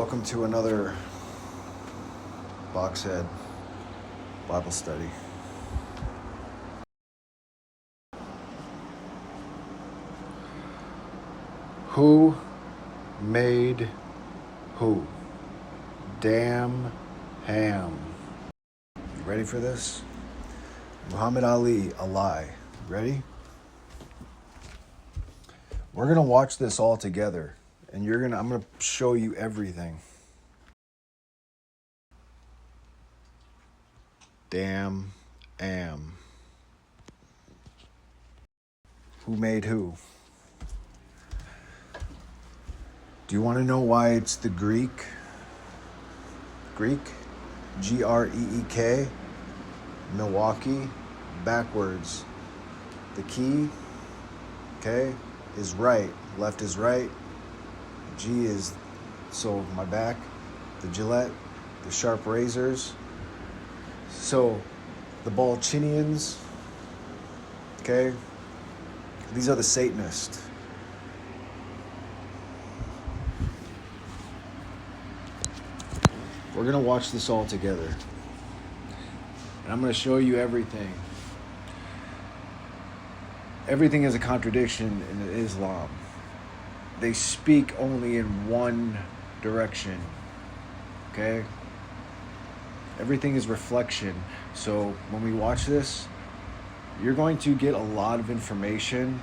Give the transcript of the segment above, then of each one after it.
Welcome to another Boxhead Bible study. Who made who? Damn ham. You ready for this? Muhammad Ali, a lie. Ready? We're gonna watch this all together, and I'm gonna show you everything. Damn am. Who made who? Do you want to know why it's the Greek? Greek? Greek? Milwaukee? Backwards. The key, okay, is right. Left is right. G is, so my back. The Gillette. The sharp razors. So, the Balchinians, okay, these are the Satanists. We're going to watch this all together. And I'm going to show you everything. Everything is a contradiction in Islam. They speak only in one direction. Okay? Everything is reflection. So when we watch this, you're going to get a lot of information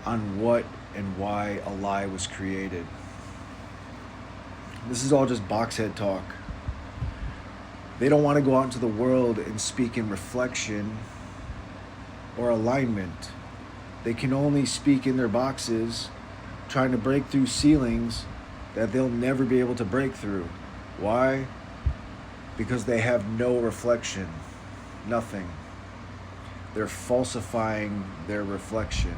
on what and why a lie was created. This is all just boxhead talk. They don't want to go out into the world and speak in reflection or alignment. They can only speak in their boxes, trying to break through ceilings that they'll never be able to break through. Why? Because they have no reflection. Nothing. They're falsifying their reflection.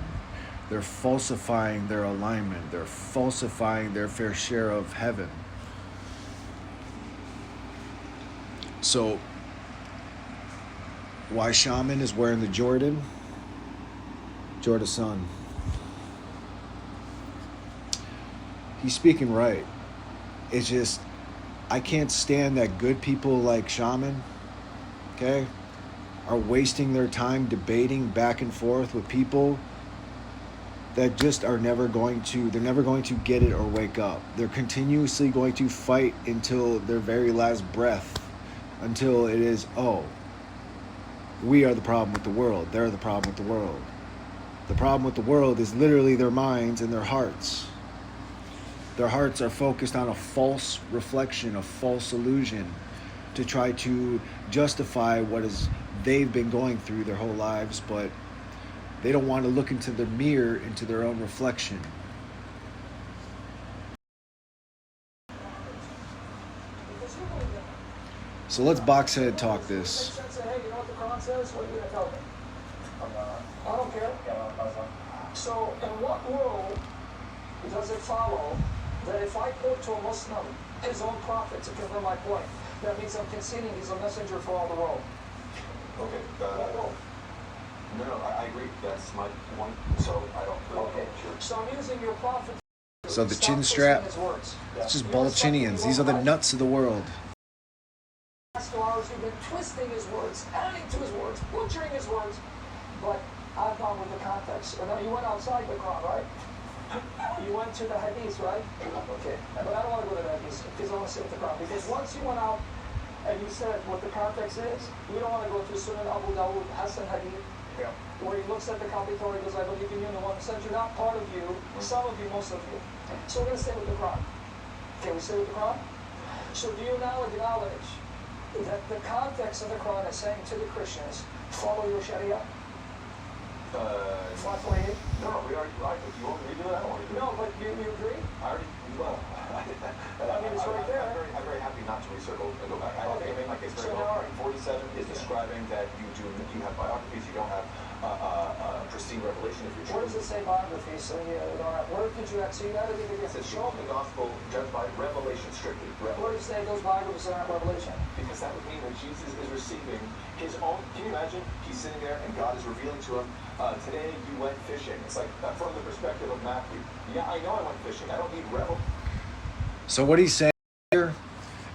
They're falsifying their alignment. They're falsifying their fair share of heaven. So, why Shaman is wearing the Jordan son. He's speaking right. It's just, I can't stand that good people like Shaman, okay, are wasting their time debating back and forth with people that just are never going to get it or wake up. They're continuously going to fight until their very last breath. Until it is, we are the problem with the world. They're the problem with the world. The problem with the world is literally their minds and their hearts. Their hearts are focused on a false reflection, a false illusion, to try to justify they've been going through their whole lives, but they don't want to look into the mirror, into their own reflection. So let's boxhead talk this. Hey, you know what the Quran says? What are you going to tell me? I don't care. So in what world does it follow that if I quote to a Muslim his own prophet to confirm my point, that means I'm conceding he's a messenger for all the world? Okay. No, I agree. That's my point. So I don't really Okay. Sure. So I'm using your prophet. So the chin strap, it's just Balchinians. These are the nuts of the world. Scholars who've been twisting his words, adding to his words, butchering his words, but I've gone with the context. And now you went outside the Quran, right? You went to the Hadith, right? Okay. But I don't want to go to the Hadith because I want to sit with the Quran. Because once you went out and you said what the context is, we don't want to go to Sunan Abu Dawud, Hassan Hadith, where he looks at the commentary and goes, I believe in you, and the one who said you're not part of you, some of you, most of you. So we're going to stay with the Quran. Can we stay with the Quran? So do you now acknowledge that the context of the Quran is saying to the Christians, follow your Sharia? 548? No, we already. If you want me to do it, I don't want to do it. No, but you agree? I already. Well, I mean, it's right there. I'm very happy not to recircle and go back. I think I made my case very So well. now, 47 is describing that you have biographies, you don't have pristine revelation of your Where truth. does it say biographies? So where did you see that? It says show the gospel judged by revelation strictly. Where does it say those biographies are not revelation? Because that would mean that Jesus is receiving his own. Can you imagine? He's sitting there and God is revealing to him, today you went fishing. It's like from the perspective of Matthew. Yeah, I know I went fishing. I don't need revel. So what he's saying here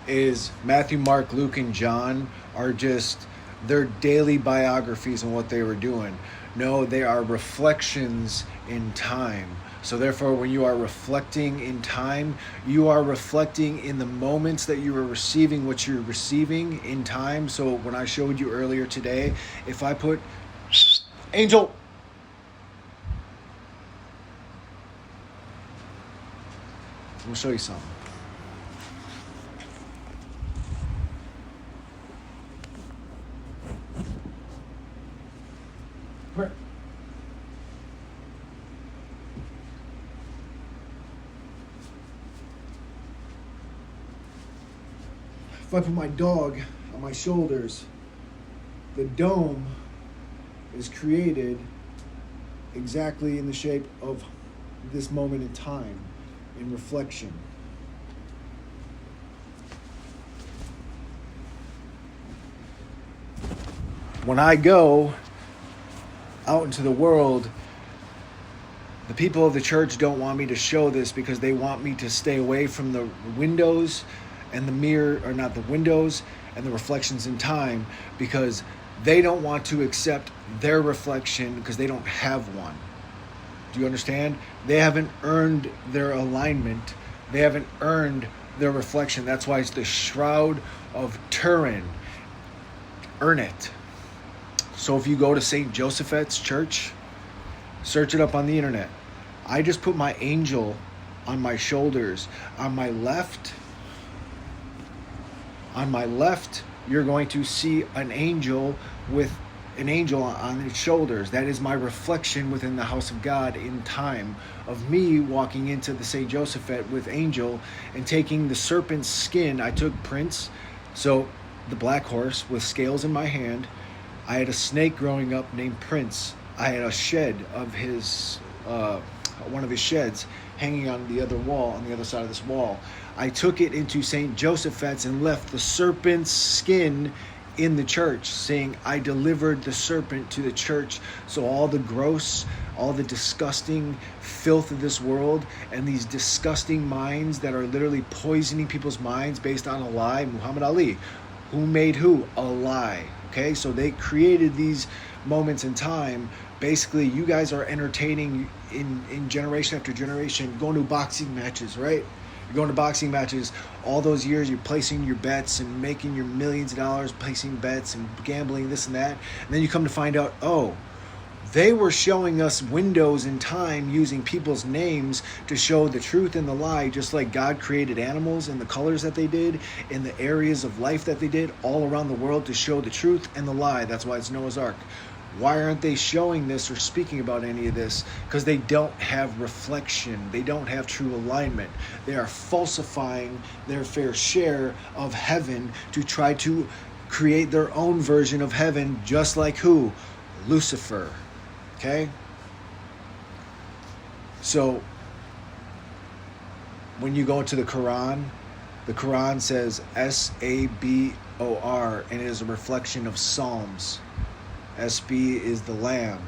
is Matthew, Mark, Luke, and John are just their daily biographies and what they were doing. No, they are reflections in time. So therefore, when you are reflecting in time, you are reflecting in the moments that you are receiving what you're receiving in time. So when I showed you earlier today, if I put Angel, I'm gonna show you something. Where? If I put my dog on my shoulders, the dome is created exactly in the shape of this moment in time, in reflection. When I go out into the world, the people of the church don't want me to show this because they want me to stay away from the windows and the mirror, or not the windows and the reflections in time, because they don't want to accept their reflection because they don't have one. Do you understand? They haven't earned their alignment. They haven't earned their reflection. That's why it's the Shroud of Turin. Earn it. So if you go to St. Joseph's Church, search it up on the internet. I just put my angel on my shoulders. On my left, you're going to see an angel with an angel on its shoulders. That is my reflection within the house of God in time, of me walking into the St. Josephat with angel and taking the serpent's skin. I took Prince, so the black horse with scales in my hand. I had a snake growing up named Prince. I had a shed of his, one of his sheds hanging on the other wall, on the other side of this wall. I took it into St. Josephat's and left the serpent's skin in the church, saying, I delivered the serpent to the church. So all the gross, all the disgusting filth of this world and these disgusting minds that are literally poisoning people's minds based on a lie. Muhammad Ali, who made who? A lie. Okay, so they created these moments in time. Basically, you guys are entertaining in generation after generation, going to boxing matches, right? You're going to boxing matches all those years, you're placing your bets and making your millions of dollars, placing bets and gambling, this and that. And then you come to find out, oh, they were showing us windows in time using people's names to show the truth and the lie, just like God created animals in the colors that they did, in the areas of life that they did all around the world to show the truth and the lie. That's why it's Noah's Ark. Why aren't they showing this or speaking about any of this? Because they don't have reflection. They don't have true alignment. They are falsifying their fair share of heaven to try to create their own version of heaven, just like who? Lucifer. Okay? So, when you go into the Quran says Sabor, and it is a reflection of Psalms. SB is the Lamb.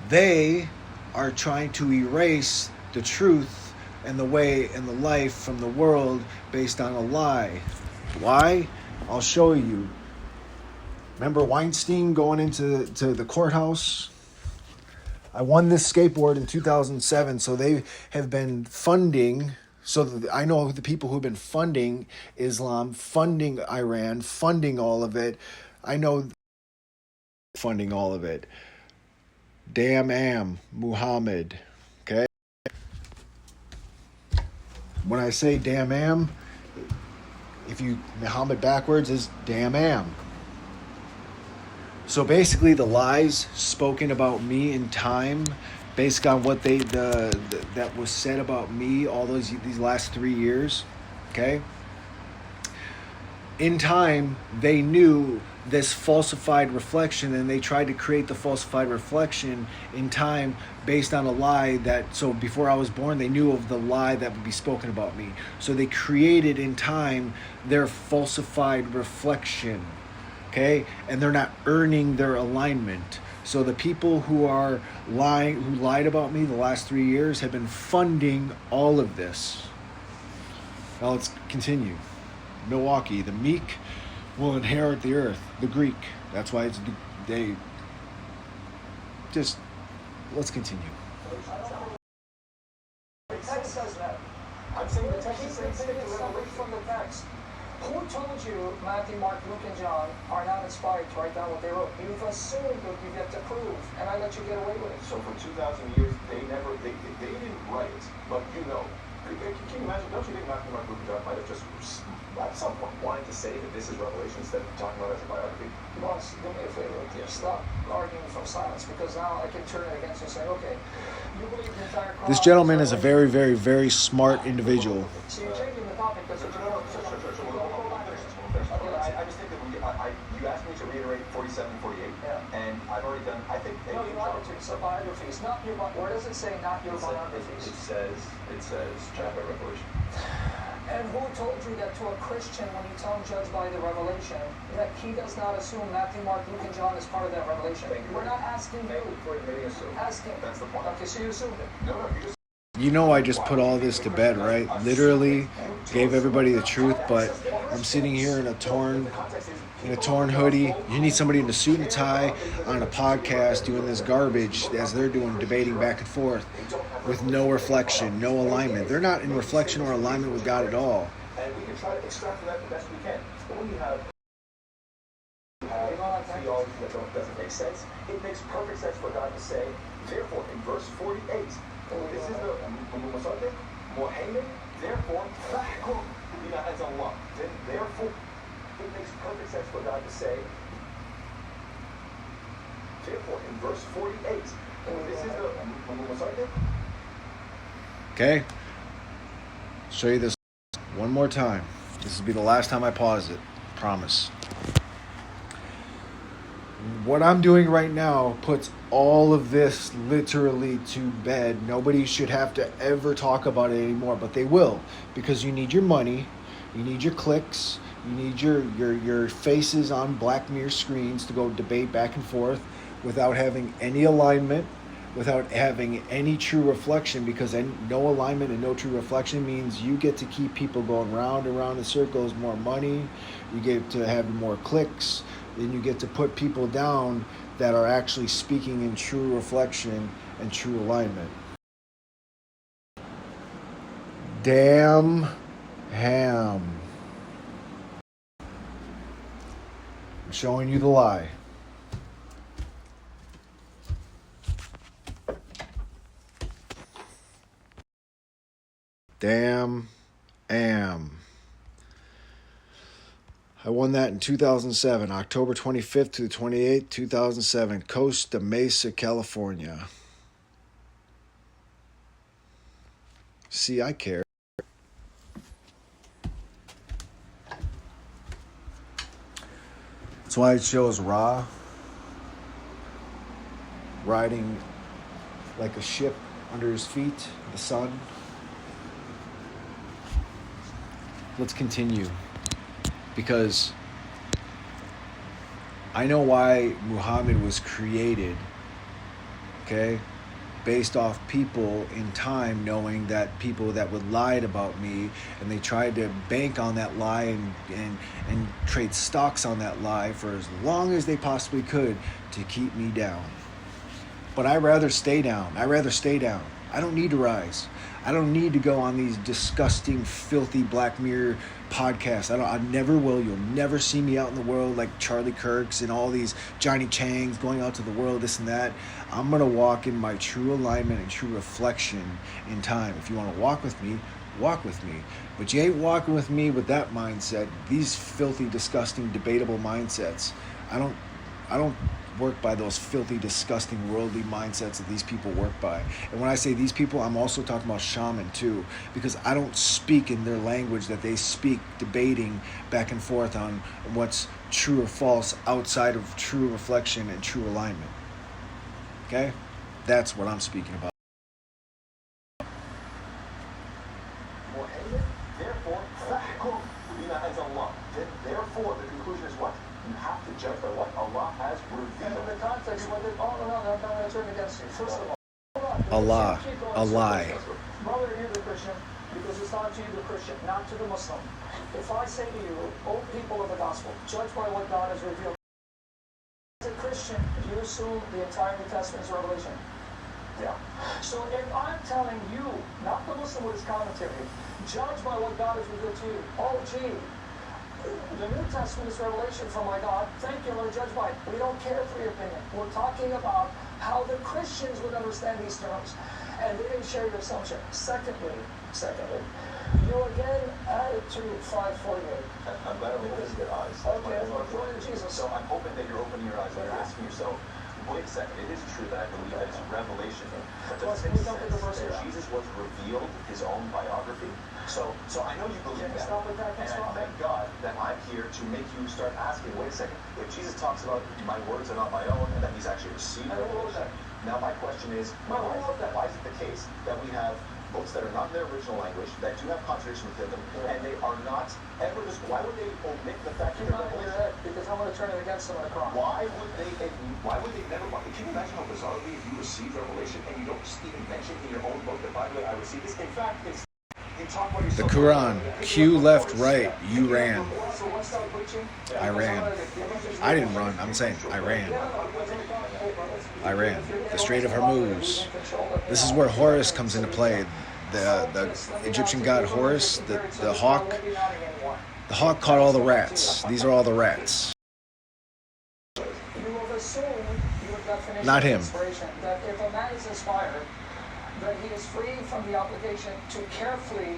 They are trying to erase the truth and the way and the life from the world based on a lie. Why? I'll show you. Remember Weinstein going into the courthouse? I won this skateboard in 2007, so they have been funding. So I know the people who have been funding Islam, funding Iran, funding all of it. I know funding all of it. Damn Muhammad. Okay? When I say damn, if you Muhammad backwards is damn. So basically the lies spoken about me in time, based on what that was said about me all these last 3 years, okay? In time, they knew this falsified reflection, and they tried to create the falsified reflection in time based on a lie so before I was born, they knew of the lie that would be spoken about me. So they created in time their falsified reflection, okay? And they're not earning their alignment. So the people who are lying, who lied about me the last 3 years, have been funding all of this. Now let's continue. Milwaukee. The meek will inherit the earth. The Greek. That's why they. Just let's continue. The text says that. I'm saying the text is saying Keep it separate from the text. Who told you Matthew, Mark, Luke, and John are not inspired to write down what they wrote? You've assumed that you get to prove, and I let you get away with it. So for 2,000 years, they didn't write it, but you know. Can you imagine, don't you think Matthew, Mark, Luke, and John might have just, at some point, wanted to say that this is Revelation instead of talking about it as a biography? Boss, do me a favor. Stop arguing from silence, because now I can turn it against you and say, okay, you believe the entire crowd... This gentleman is a very, very, very smart individual. So you're changing the topic because it's... I just think that you asked me to reiterate 47 and 48, and I've already done, I think... No, you wanted to. So biographies, not your... Where does it say not your biographies? It says, chapter Revelation. And who told you that to a Christian, when you tell him judge by the revelation, that he does not assume Matthew, Mark, Luke, and John is part of that revelation? We're not asking you. For admitting assume. Asking. That's the point. Okay, so you assumed it. No, you just... You know, I just put all this to bed, right? Literally gave everybody the truth, but I'm sitting here in a torn hoodie. You need somebody in a suit and tie on a podcast doing this garbage as they're doing, debating back and forth with no reflection, no alignment. They're not in reflection or alignment with God at all. And we can try to extract from that the best we can. But when you have theology that doesn't make sense, it makes perfect sense for God to say, therefore, in verse 48, this is the Mohammed, therefore, then therefore, it makes perfect sense for God to say, therefore, in verse 48, this is the Okay? Show you this one more time. This will be the last time I pause it. Promise. What I'm doing right now puts all of this literally to bed. Nobody should have to ever talk about it anymore, but they will, because you need your money, you need your clicks, you need your faces on Black Mirror screens to go debate back and forth without having any alignment, without having any true reflection, because no alignment and no true reflection means you get to keep people going round and round in circles, more money, you get to have more clicks, then you get to put people down that are actually speaking in true reflection and true alignment. Damn ham. I'm showing you the lie. Damn am. I won that in 2007, October 25th to the 28th, 2007, Costa Mesa, California. See, I care. That's why it shows Ra riding like a ship under his feet, the sun. Let's continue. Because I know why Muhammad was created, okay? Based off people in time knowing that people that would lied about me, and they tried to bank on that lie and trade stocks on that lie for as long as they possibly could to keep me down. But I'd rather stay down. I don't need to rise. I don't need to go on these disgusting, filthy Black Mirror podcasts. I never will. You'll never see me out in the world like Charlie Kirk's and all these Johnny Changs going out to the world, this and that. I'm going to walk in my true alignment and true reflection in time. If you want to walk with me, walk with me. But you ain't walking with me with that mindset. These filthy, disgusting, debatable mindsets. I don't work by those filthy, disgusting, worldly mindsets that these people work by. And when I say these people, I'm also talking about shaman too, because I don't speak in their language that they speak, debating back and forth on what's true or false outside of true reflection and true alignment. Okay? That's what I'm speaking about. Therefore, the conclusion is what? You have to judge by what Allah has revealed. In the context, no, I'm going to turn against you. First of all, Allah, a lie. Brother, you're the Christian, because it's not to you, the Christian, not to the Muslim. If I say to you, O people of the gospel, judge by what God has revealed. As a Christian, you assume the entire New Testament is revelation. Yeah. So if I'm telling you, not the Muslim with his commentary, judge by what God has revealed to you. Oh, gee, the New Testament is revelation from my God. Thank you, Lord, judge by it. We don't care for your opinion. We're talking about how the Christians would understand these terms. And they didn't share your assumption. Secondly, you again added to 548. I'm glad I'm opening your eyes. Okay, glory to Jesus. So I'm hoping that you're opening your eyes and you're asking yourself, wait a second, it is true that I believe that it's revelation. But does it make sense that Jesus was revealed his own biography? So I know you believe that. And I thank God that I'm here to make you start asking, wait a second, if Jesus talks about my words are not my own and that he's actually received revelation. Now my question is, why is it the case that we have books that are not in their original language, that do have contradiction within them, and they are not ever just, why would they omit the fact that they're revelation? Because I'm going to turn it against them in the Quran. Why would they never, can you imagine how bizarrely if you receive revelation and you don't even mention in your own book that, by the way, I received this? In fact, it's, you talk about yourself. The Quran, Q left, right, you ran. I ran. I didn't run, I'm saying I ran. I ran. The Strait of Hormuz. This is where Horus comes into play. The Egyptian god Horus, the hawk. The hawk caught all the rats. These are all the rats. Not him. That if a man is inspired, that he is free from the obligation to carefully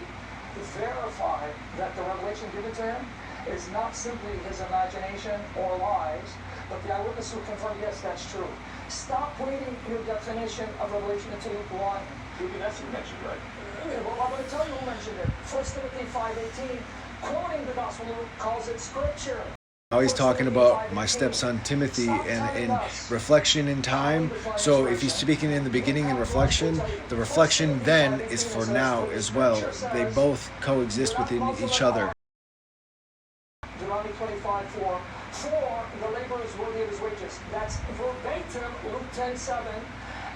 verify that the revelation given to him is not simply his imagination or lies, but the eyewitness who confirmed, yes, that's true. Stop reading your definition of revelation until you blind. That's you mentioned, right? Well, I'm going to tell you who mentioned it. 1 Timothy 5:18, quoting the Gospel, calls it Scripture. Now he's talking about my stepson Timothy and in reflection in time. So if he's speaking in the beginning in reflection, the reflection then is for now as well. They both coexist within each other. Deuteronomy 25:4, for the laborer is worthy of his wages. That's verbatim Luke 10:7,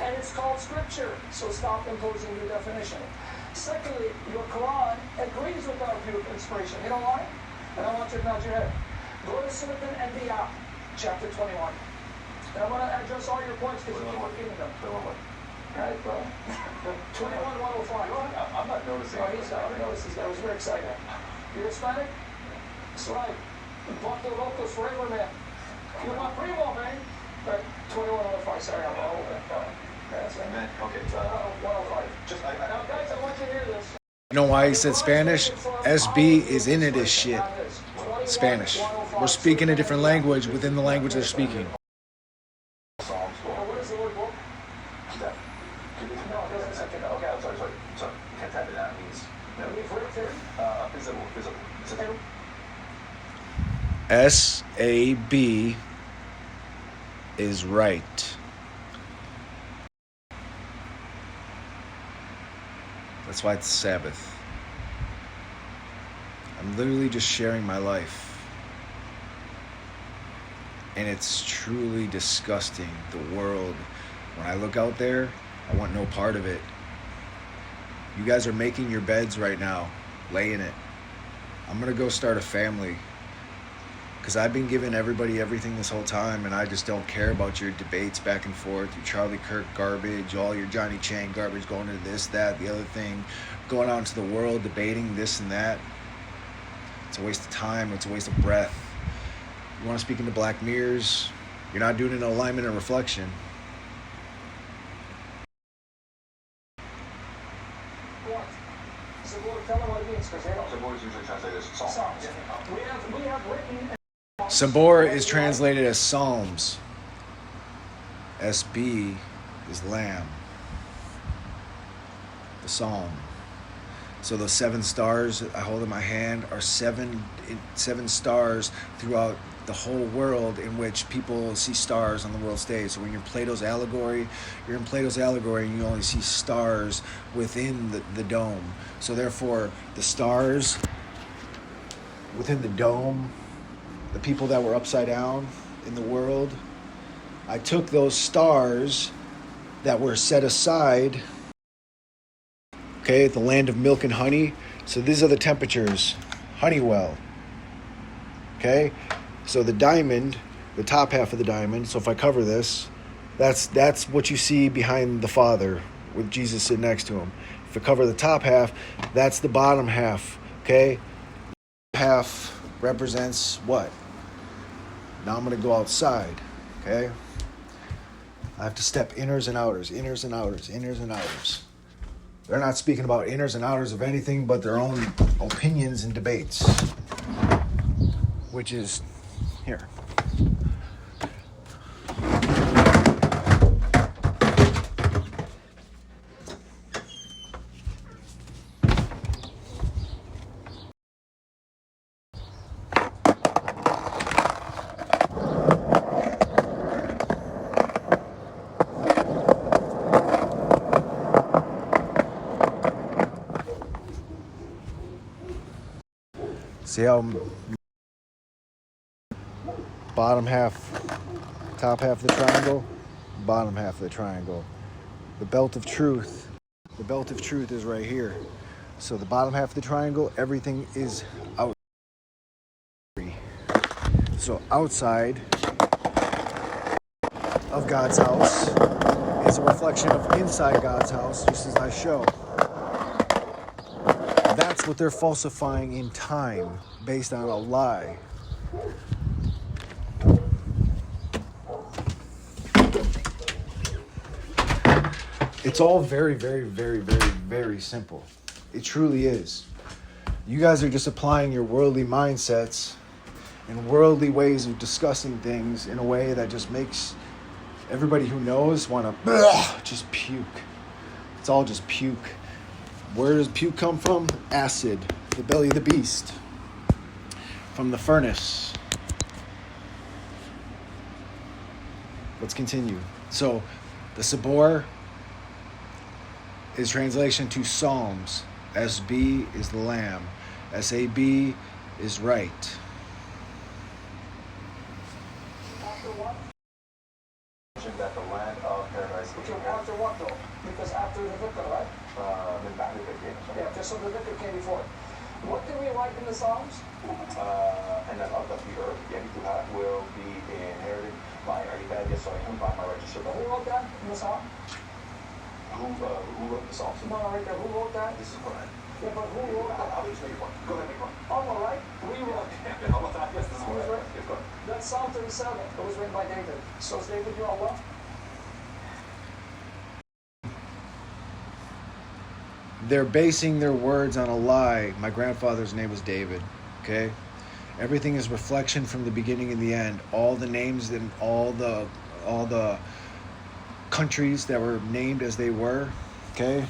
and it's called Scripture. So stop imposing your definition. Secondly, your Quran agrees with our view of inspiration. You know why? And I want you to nod your head. Go to Surah Al-Anbiya, chapter 21. And I'm going to address all your points because you keep repeating them. Right, bro? 21:105. I'm not noticing. Oh, he's not. I noticed this guy was very excited. You're Hispanic? That's right. Puerto Locos forever, man. You're my primo, man. But 21:105. Sorry, I'm old. That's right. Man, okay. 105. Now, guys, I want you to hear this. You know why he said Spanish? SB is into this shit. Spanish. We're speaking a different language within the language they're speaking. What is the word book? No, it doesn't say. Okay, I'm sorry. Can't type it out. It means visible. SAB is right. That's why it's Sabbath. I'm literally just sharing my life. And it's truly disgusting, the world. When I look out there, I want no part of it. You guys are making your beds right now. Lay in it. I'm going to go start a family. Because I've been giving everybody everything this whole time, and I just don't care about your debates back and forth, your Charlie Kirk garbage, all your Johnny Chang garbage, going to this, that, the other thing, going out into the world, debating this and that. It's a waste of time. It's a waste of breath. You want to speak into black mirrors, you're not doing it in alignment and reflection. What? Zabur, tell them what it means, because they don't. Zabur is usually translated as Psalms. We have written... Sabor is translated as Psalms. SB is Lamb. The Psalm. So those 7 stars that I hold in my hand are seven stars throughout the whole world, in which people see stars on the world stage. So when you're in Plato's allegory, and you only see stars within the dome. So therefore, the stars within the dome, the people that were upside down in the world, I took those stars that were set aside, okay, the land of milk and honey. So these are the temperatures: Honeywell. Okay? So the diamond, the top half of the diamond, so if I cover this, that's what you see behind the Father with Jesus sitting next to him. If I cover the top half, that's the bottom half. Okay? Half represents what? Now I'm going to go outside. Okay? I have to step inners and outers, inners and outers, inners and outers. They're not speaking about inners and outers of anything but their own opinions and debates. Which is here. See how bottom half, top half of the triangle, bottom half of the triangle. The belt of truth is right here. So the bottom half of the triangle, everything is out. So outside of God's house is a reflection of inside God's house, just as I show. That's what they're falsifying in time based on a lie. It's all very, very, very, very, very simple. It truly is. You guys are just applying your worldly mindsets and worldly ways of discussing things in a way that just makes everybody who knows want to just puke. It's all just puke. Where does puke come from? Acid, the belly of the beast, from the furnace. Let's continue. So, the Sabor is translation to Psalms. SB is the Lamb. SAB is right. After what? That the land of paradise. After what though? Because after the vicar, right? Yeah, just so the vicar came before. What did we write in the Psalms? And that of the earth, will be inherited by our by my righteous Who servant. wrote that in the Psalm? Who wrote the Psalms? No, right there. Who wrote that? This is Quran. Yeah, but who wrote that? I'll just make one. Go ahead, make one. Oh, all right. We wrote. Yes, this is Who was Quran. written? Yes, go ahead. That's Psalm 37. It was written by David. So is David your Allah? They're basing their words on a lie. My grandfather's name was David. Okay? Everything is reflection from the beginning and the end. All the names and all the countries that were named as they were. Okay?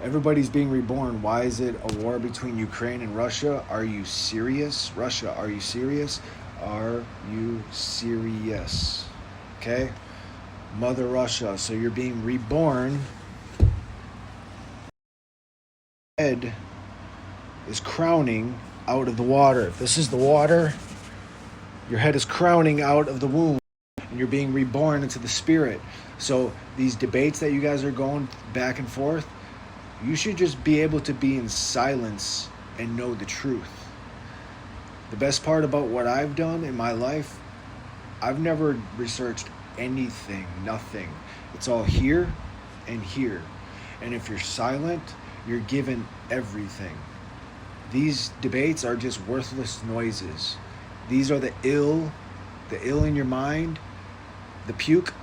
Everybody's being reborn. Why is it a war between Ukraine and Russia? Are you serious? Russia, are you serious? Are you serious? Okay? Mother Russia. So you're being reborn. Head is crowning out of the water. If this is the water, your head is crowning out of the womb and you're being reborn into the spirit. So these debates that you guys are going back and forth, you should just be able to be in silence and know the truth. The best part about what I've done in my life, I've never researched anything, nothing. It's all here and here. And if you're silent, you're given everything. These debates are just worthless noises. These are the ill in your mind, the puke,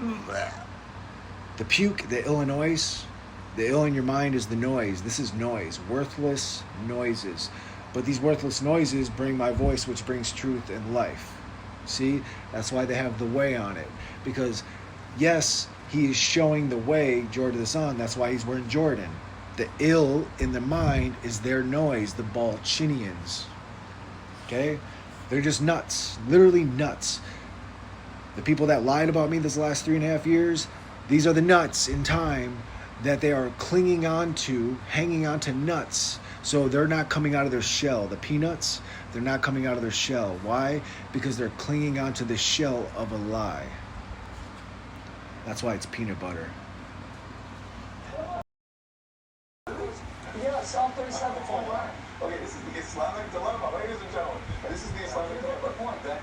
the Illinois. The ill in your mind is the noise. This is noise, worthless noises. But these worthless noises bring my voice, which brings truth and life. See, that's why they have the way on it. Because, yes, he is showing the way, Jordan the Sun. That's why he's wearing Jordan. The ill in the mind is their noise, the Balchinians. Okay? They're just nuts. Literally nuts. The people that lied about me this last 3.5 years, these are the nuts in time that they are clinging on to, hanging on to nuts. So they're not coming out of their shell. The peanuts, they're not coming out of their shell. Why? Because they're clinging on to the shell of a lie. That's why it's peanut butter. Yeah, Psalm 37 for Quran. Okay, this is the Islamic Okay,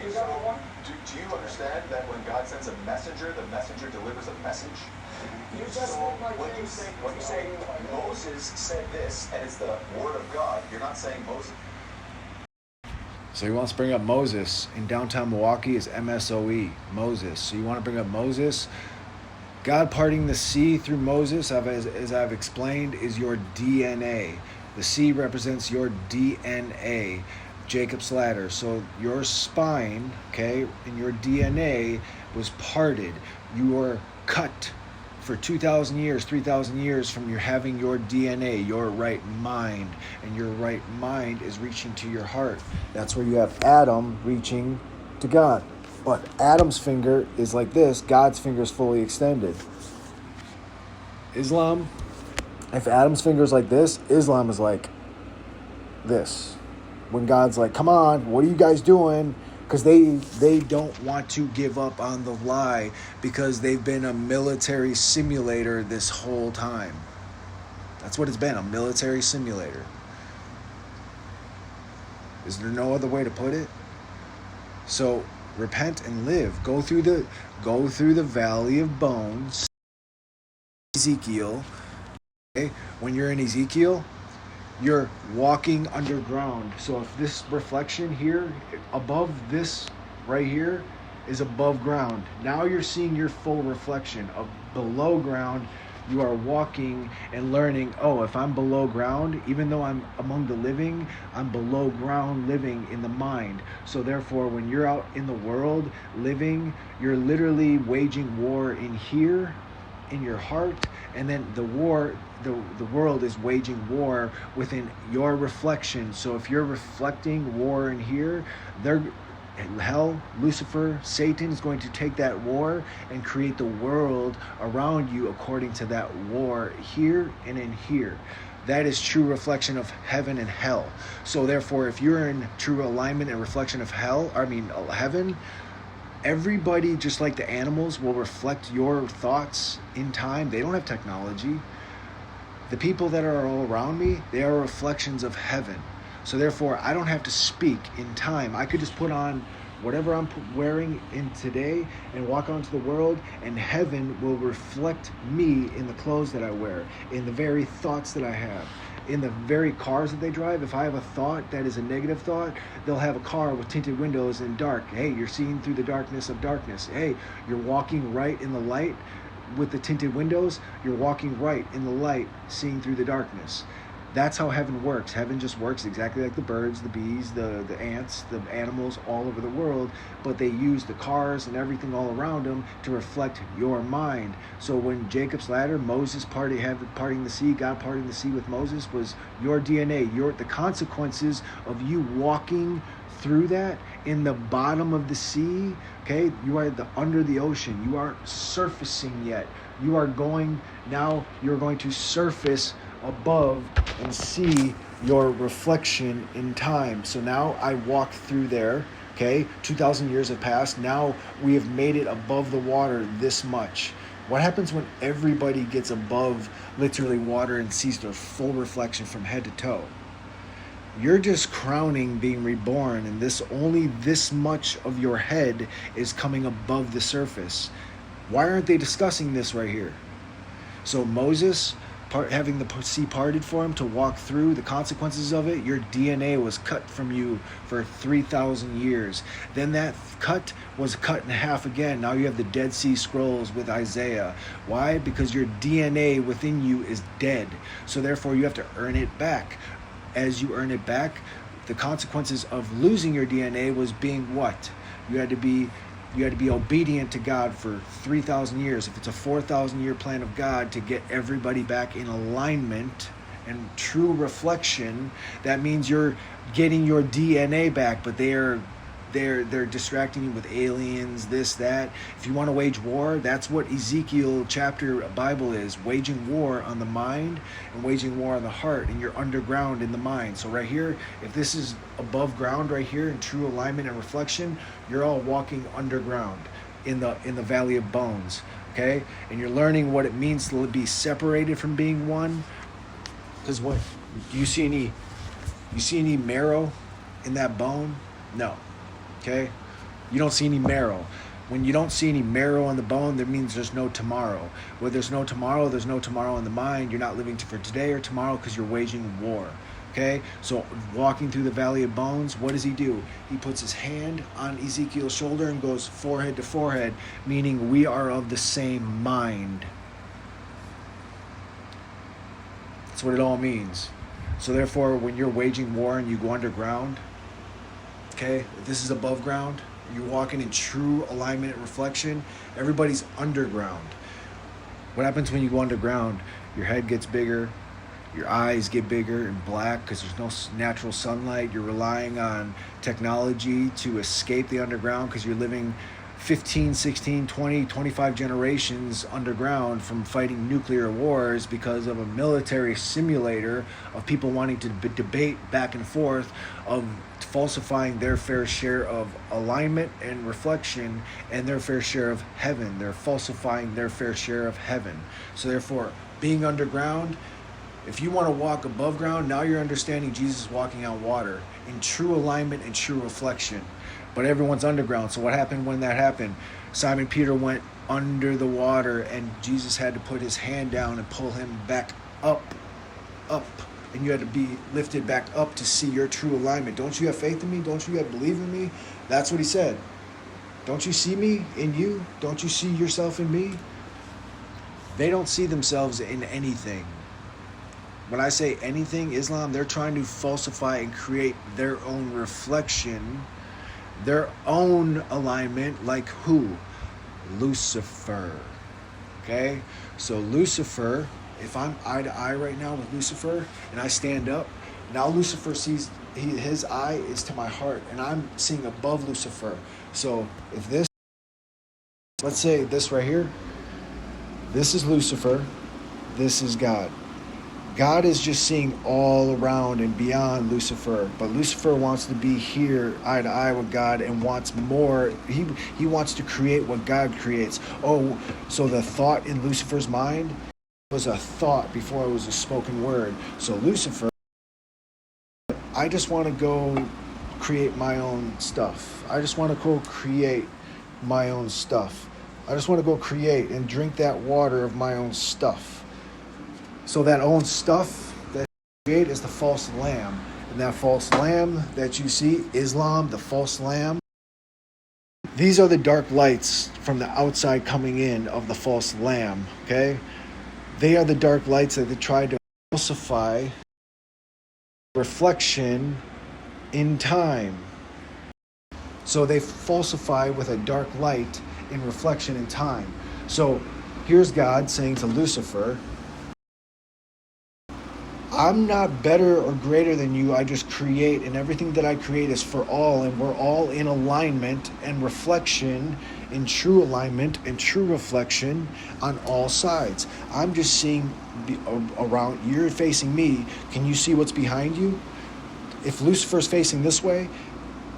You got so one? do you understand that when God sends a messenger, the messenger delivers a message? You just So make my when you case. say Moses said this and it's the word of God, you're not saying Moses. So he wants to bring up Moses. In downtown Milwaukee is MSOE, Moses. So you want to bring up Moses? God parting the sea through Moses, as I've explained, is your DNA. The sea represents your DNA, Jacob's ladder. So your spine, okay, and your DNA was parted. You were cut for 2,000 years, 3,000 years from your having your DNA, your right mind. And your right mind is reaching to your heart. That's where you have Adam reaching to God. But Adam's finger is like this. God's finger is fully extended. Islam, if Adam's finger is like this, Islam is like this. When God's like, come on, what are you guys doing? Because they don't want to give up on the lie because they've been a military simulator this whole time. That's what it's been, a military simulator. Is there no other way to put it? So repent and live. Go through the valley of bones. Ezekiel. Okay? When you're in Ezekiel, you're walking underground. So if this reflection here above this right here is above ground, now you're seeing your full reflection. Of below ground, you are walking and learning, oh, if I'm below ground, even though I'm among the living, I'm below ground living in the mind. So therefore, when you're out in the world living, you're literally waging war in here, in your heart, and then the world is waging war within your reflection. So if you're reflecting war in here, hell, Lucifer, Satan is going to take that war and create the world around you according to that war here and in here. That is true reflection of heaven and hell. So therefore, if you're in true alignment and reflection of heaven, everybody, just like the animals, will reflect your thoughts in time. They don't have technology. The people that are all around me, they are reflections of heaven. So therefore, I don't have to speak in time. I could just put on whatever I'm wearing in today and walk out into the world, and heaven will reflect me in the clothes that I wear, in the very thoughts that I have, in the very cars that they drive. If I have a thought that is a negative thought, they'll have a car with tinted windows and dark. Hey, you're seeing through the darkness of darkness. Hey, you're walking right in the light with the tinted windows. You're walking right in the light, seeing through the darkness. That's how heaven works. Heaven just works exactly like the birds, the bees, the ants, the animals all over the world, but they use the cars and everything all around them to reflect your mind. So when Jacob's ladder, Moses parting the sea, God parting the sea with Moses, was your DNA. The consequences of you walking through that in the bottom of the sea, okay? You are under the ocean. You aren't surfacing yet. You're going to surface above and see your reflection in time. So now I walk through there, okay? 2,000 years have passed. Now we have made it above the water this much. What happens when everybody gets above literally water and sees their full reflection from head to toe? You're just crowning being reborn, and only this much of your head is coming above the surface. Why aren't they discussing this right here? So Moses, having the sea parted for him to walk through the consequences of it, your DNA was cut from you for 3,000 years. Then that cut was cut in half again. Now you have the Dead Sea Scrolls with Isaiah. Why? Because your DNA within you is dead. So therefore you have to earn it back. As you earn it back, the consequences of losing your DNA was being what? You had to be obedient to God for 3,000 years. If it's a 4,000 year plan of God to get everybody back in alignment and true reflection, that means you're getting your DNA back, but they're distracting you with aliens, this, that. If you want to wage war, that's what Ezekiel chapter Bible is, waging war on the mind and waging war on the heart, and you're underground in the mind. So right here, if this is above ground right here in true alignment and reflection, you're all walking underground in the valley of bones, okay? And you're learning what it means to be separated from being one. Because what, do you see any marrow in that bone? No. Okay? You don't see any marrow. When you don't see any marrow on the bone, that means there's no tomorrow. Where there's no tomorrow in the mind. You're not living for today or tomorrow because you're waging war. Okay? So walking through the valley of bones, what does he do? He puts his hand on Ezekiel's shoulder and goes forehead to forehead, meaning we are of the same mind. That's what it all means. So therefore, when you're waging war and you go underground, okay, if this is above ground, you're walking in true alignment and reflection, everybody's underground. What happens when you go underground? Your head gets bigger, your eyes get bigger and black because there's no natural sunlight. You're relying on technology to escape the underground because you're living 15, 16, 20, 25 generations underground from fighting nuclear wars because of a military simulator of people wanting to debate back and forth, of falsifying their fair share of alignment and reflection and their fair share of heaven. They're falsifying their fair share of heaven. So therefore, being underground, if you want to walk above ground, now you're understanding Jesus walking on water in true alignment and true reflection. But everyone's underground. So what happened when that happened? Simon Peter went under the water and Jesus had to put his hand down and pull him back up. And you had to be lifted back up to see your true alignment. Don't you have faith in me? Don't you have belief in me? That's what he said. Don't you see me in you? Don't you see yourself in me? They don't see themselves in anything. When I say anything, Islam, they're trying to falsify and create their own reflection, their own alignment, like who? Lucifer. Okay? So Lucifer, if I'm eye to eye right now with Lucifer and I stand up, now Lucifer sees, his eye is to my heart and I'm seeing above Lucifer. So if this, let's say this right here, this is Lucifer, this is God. God is just seeing all around and beyond Lucifer, but Lucifer wants to be here eye to eye with God and wants more. He wants to create what God creates. Oh, so the thought in Lucifer's mind was a thought before it was a spoken word. So Lucifer, I just want to go create my own stuff. I just want to go create my own stuff. I just want to go create and drink that water of my own stuff. So that own stuff that you create is the false lamb. And that false lamb that you see, Islam, the false lamb, these are the dark lights from the outside coming in of the false lamb, okay? They are the dark lights that they try to falsify reflection in time. So they falsify with a dark light in reflection in time. So here's God saying to Lucifer, I'm not better or greater than you. I just create, and everything that I create is for all, and we're all in alignment and reflection, in true alignment and true reflection on all sides. I'm just seeing around, you're facing me. Can you see what's behind you? If Lucifer's facing this way,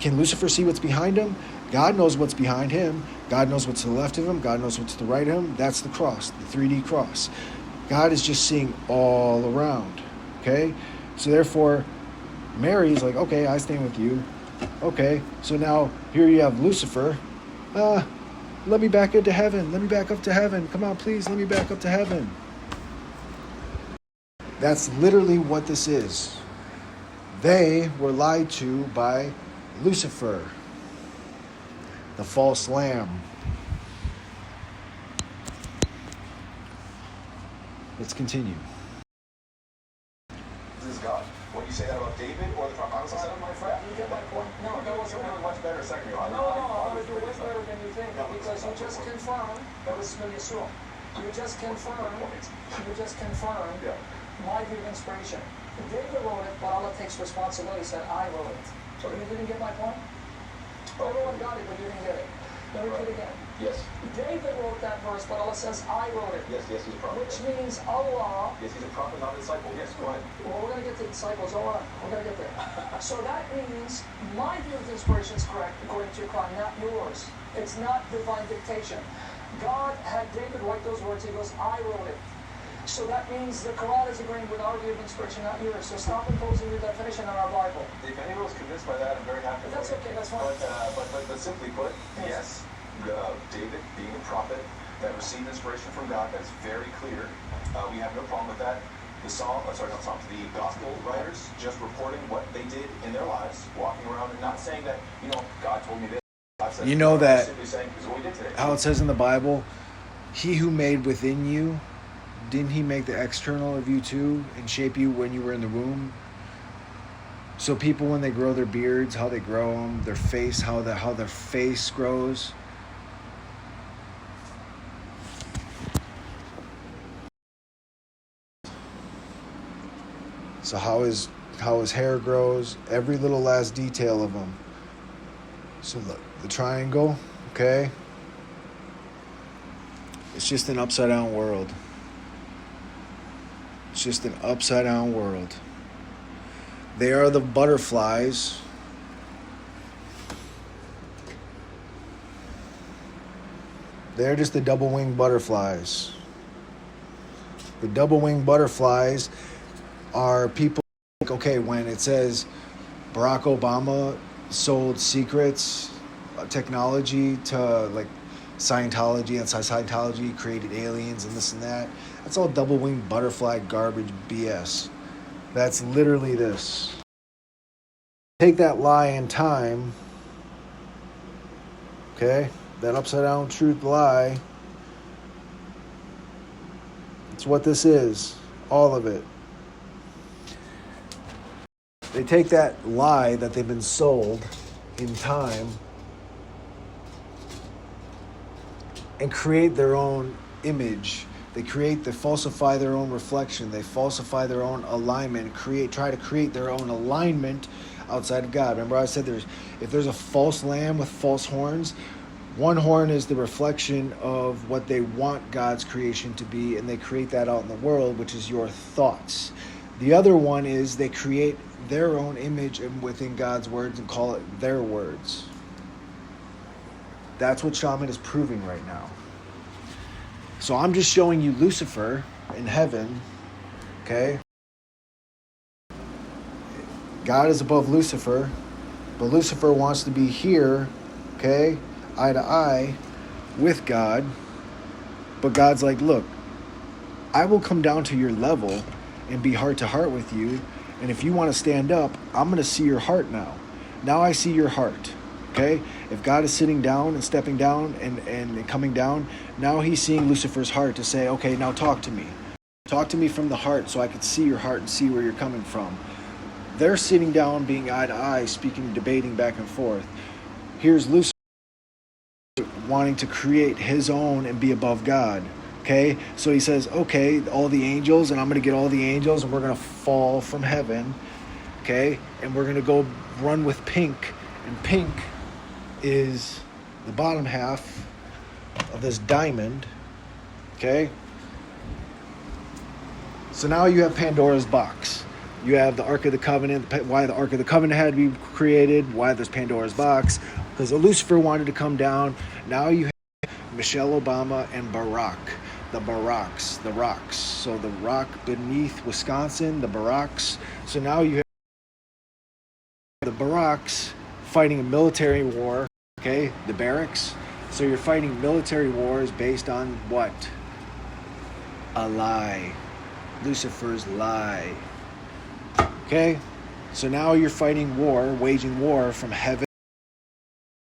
can Lucifer see what's behind him? God knows what's behind him. God knows what's to the left of him. God knows what's to the right of him. That's the cross, the 3D cross. God is just seeing all around. Okay, so therefore, Mary's like, okay, I stand with you. Okay, so now here you have Lucifer. Let me back into heaven. Let me back up to heaven. Come on, please, let me back up to heaven. That's literally what this is. They were lied to by Lucifer, the false lamb. Let's continue. God. When you say that about David or the prophet, honestly, my friend, you get my point? No, that wasn't much better second. No, I'm going to do way better than you think, because you just confirmed, you just confirmed my view of inspiration. David wrote it, but Allah takes responsibility, said I wrote it. So you didn't get my point? Everyone got it, but you didn't get it. Let me read it again. Yes. David wrote that verse, but Allah says I wrote it. Yes, he's a prophet. Which means Allah... Yes, he's a prophet, not a disciple. Yes, go ahead. Well, we're going to get to disciples. Hold on. We're going to get there. So that means my view of inspiration is correct according to your Quran, not yours. It's not divine dictation. God had David write those words. He goes, I wrote it. So that means the Quran is agreeing with our view of inspiration, not yours. So stop imposing your definition on our Bible. If anyone was convinced by that, I'm very happy. That's okay, that's fine. But simply put, yes, David being a prophet that received inspiration from God, that's very clear. We have no problem with that. The gospel writers just reporting what they did in their lives, walking around and not saying that, God told me this. God said You know that simply saying, this is what we did today. how it says in the Bible, he who made within you, didn't he make the external of you too and shape you when you were in the womb? So people, when they grow their beards, how they grow them, their face, how their face grows. So how his hair grows, every little last detail of him. So look, the triangle, okay? It's just an upside down world. It's just an upside down world. They are the butterflies. They're just the double-winged butterflies. The double-winged butterflies are people, okay, when it says Barack Obama sold secrets, technology to like Scientology, and Scientology created aliens and this and that. That's all double-winged butterfly garbage BS. That's literally this. Take that lie in time, okay? That upside-down truth lie. It's what this is. All of it. They take that lie that they've been sold in time and create their own image. They falsify their own reflection. They falsify their own alignment. Try to create their own alignment outside of God. Remember I said if there's a false lamb with false horns, one horn is the reflection of what they want God's creation to be, and they create that out in the world, which is your thoughts. The other one is they create their own image within God's words and call it their words. That's what Shaman is proving right now. So I'm just showing you Lucifer in heaven, okay? God is above Lucifer, but Lucifer wants to be here, okay, eye to eye with God. But God's like, look, I will come down to your level and be heart to heart with you. And if you want to stand up, I'm going to see your heart now. Now I see your heart. Okay? If God is sitting down and stepping down and coming down, now he's seeing Lucifer's heart to say, okay, now talk to me. Talk to me from the heart so I can see your heart and see where you're coming from. They're sitting down, being eye to eye, speaking, debating back and forth. Here's Lucifer wanting to create his own and be above God. Okay? So he says, okay, all the angels, and I'm going to get all the angels, and we're going to fall from heaven. Okay? And we're going to go run with Pink. And Pink is the bottom half of this diamond. Okay? So now you have Pandora's box. You have the Ark of the Covenant, why the Ark of the Covenant had to be created, why there's Pandora's box, because Lucifer wanted to come down. Now you have Michelle Obama and Barack. The Baracks, the rocks. So the rock beneath Wisconsin, the Baracks. So now you have the Baracks fighting a military war, okay? The barracks. So you're fighting military wars based on what? A lie. Lucifer's lie. Okay? So now you're fighting war, waging war from heaven.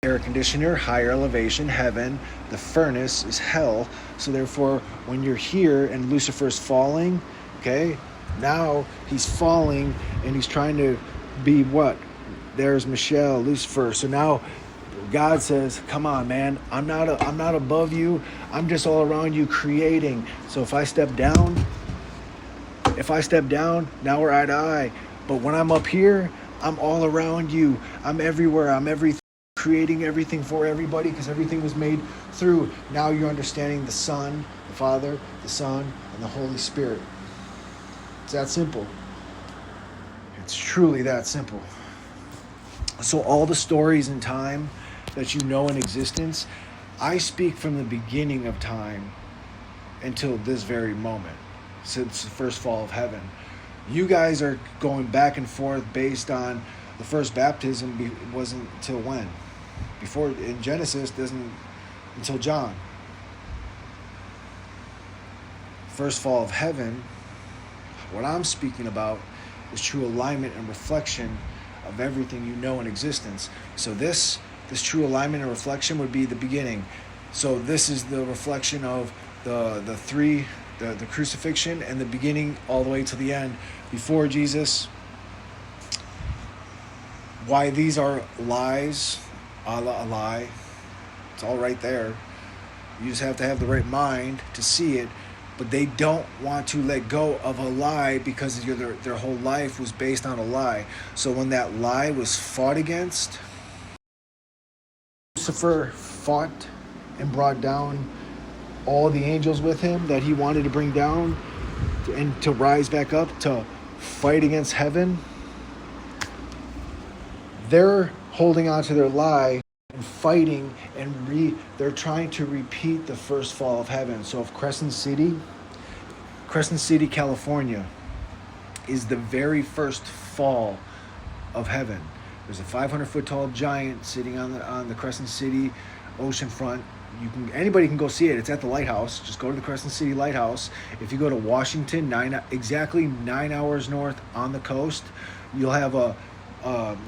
Air conditioner, higher elevation, heaven. The furnace is hell. So therefore, when you're here and Lucifer's falling, okay? Now he's falling and he's trying to be what? There's Michelle, Lucifer. So now God says, come on, man. I'm not above you. I'm just all around you creating. So if I step down, now we're eye to eye. But when I'm up here, I'm all around you. I'm everywhere. I'm everything, creating everything for everybody because everything was made through. Now you're understanding the Son, the Father, the Son, and the Holy Spirit. It's that simple. It's truly that simple. So all the stories in time that you know in existence, I speak from the beginning of time until this very moment. since the first fall of heaven. You guys are going back and forth based on the first baptism wasn't until when? Before in Genesis doesn't until John. First fall of heaven, what I'm speaking about is true alignment and reflection of everything you know in existence. So this true alignment and reflection would be the beginning. So this is the reflection of the crucifixion and the beginning all the way to the end before Jesus. Why these are lies, a lie. It's all right there. You just have to have the right mind to see it. But they don't want to let go of a lie because their whole life was based on a lie. So when that lie was fought against, Lucifer fought and brought down all the angels with him that he wanted to bring down and to rise back up to fight against heaven. They're holding on to their lie and fighting, and they're trying to repeat the first fall of heaven. So if Crescent City, California, is the very first fall of heaven. There's a 500-foot tall giant sitting on the Crescent City oceanfront. Anybody can go see it. It's at the lighthouse. Just go to the Crescent City Lighthouse. If you go to Washington, exactly 9 hours north on the coast, you'll have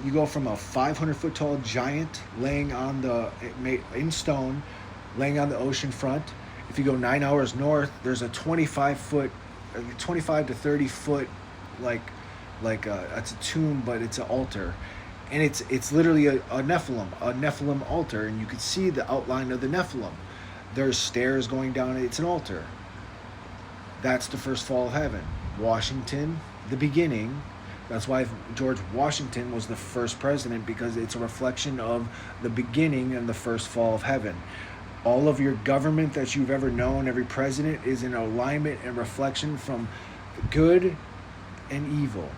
you go from a 500-foot tall giant laying in stone, laying on the ocean front. If you go 9 hours north, there's a 25 to 30 foot, it's a tomb, but it's an altar, and it's literally a Nephilim altar, and you can see the outline of the Nephilim. There's stairs going down. It's an altar. That's the first fall of heaven. Washington, the beginning. That's why George Washington was the first president, because it's a reflection of the beginning and the first fall of heaven. All of your government that you've ever known, every president, is in alignment and reflection from good and evil.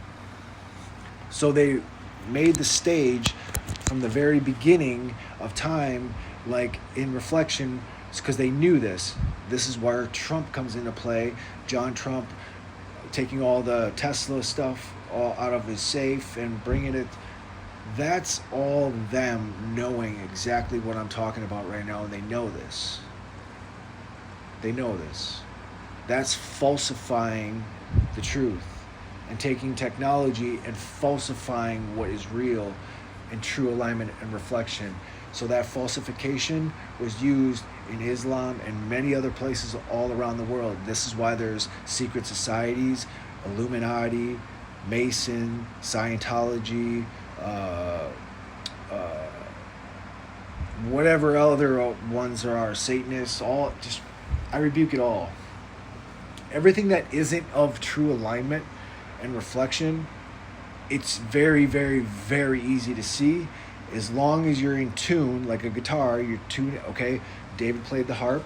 So they made the stage from the very beginning of time, like in reflection, because they knew this. This is where Trump comes into play. John Trump taking all the Tesla stuff all out of his safe and bringing it. That's all them knowing exactly what I'm talking about right now, and they know this. They know this. That's falsifying the truth and taking technology and falsifying what is real and true alignment and reflection. So that falsification was used in Islam and many other places all around the world. This is why there's secret societies, Illuminati, Mason, Scientology, whatever other ones there are, Satanists, I rebuke it all. Everything that isn't of true alignment and reflection, it's very, very, very easy to see. As long as you're in tune, like a guitar, you're tuned. Okay, David played the harp.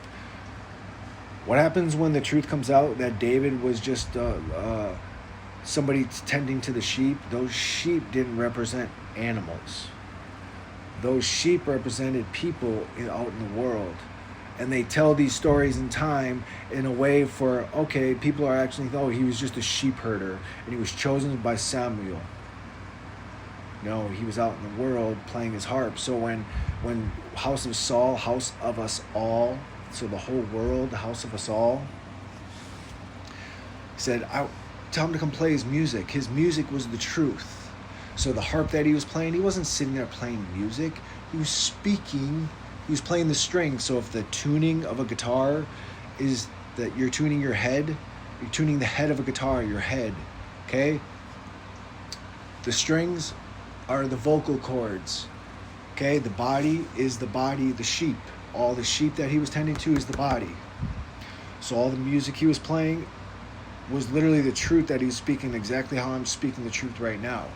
What happens when the truth comes out that David was just somebody tending to the sheep? Those sheep didn't represent animals. Those sheep represented people out in the world. And they tell these stories in time in a way for, okay, people are actually, he was just a sheep herder and he was chosen by Samuel. No, he was out in the world playing his harp. So when House of Saul, House of Us All, so the whole world, the House of Us All, said, tell him to come play his music. His music was the truth. So the harp that he was playing, he wasn't sitting there playing music. He was speaking. He was playing the strings. So if the tuning of a guitar is that you're tuning your head, you're tuning the head of a guitar, your head, okay? The strings are the vocal cords, okay? The body is the body, the sheep. All the sheep that he was tending to is the body. So all the music he was playing was literally the truth that he was speaking, exactly how I'm speaking the truth right now.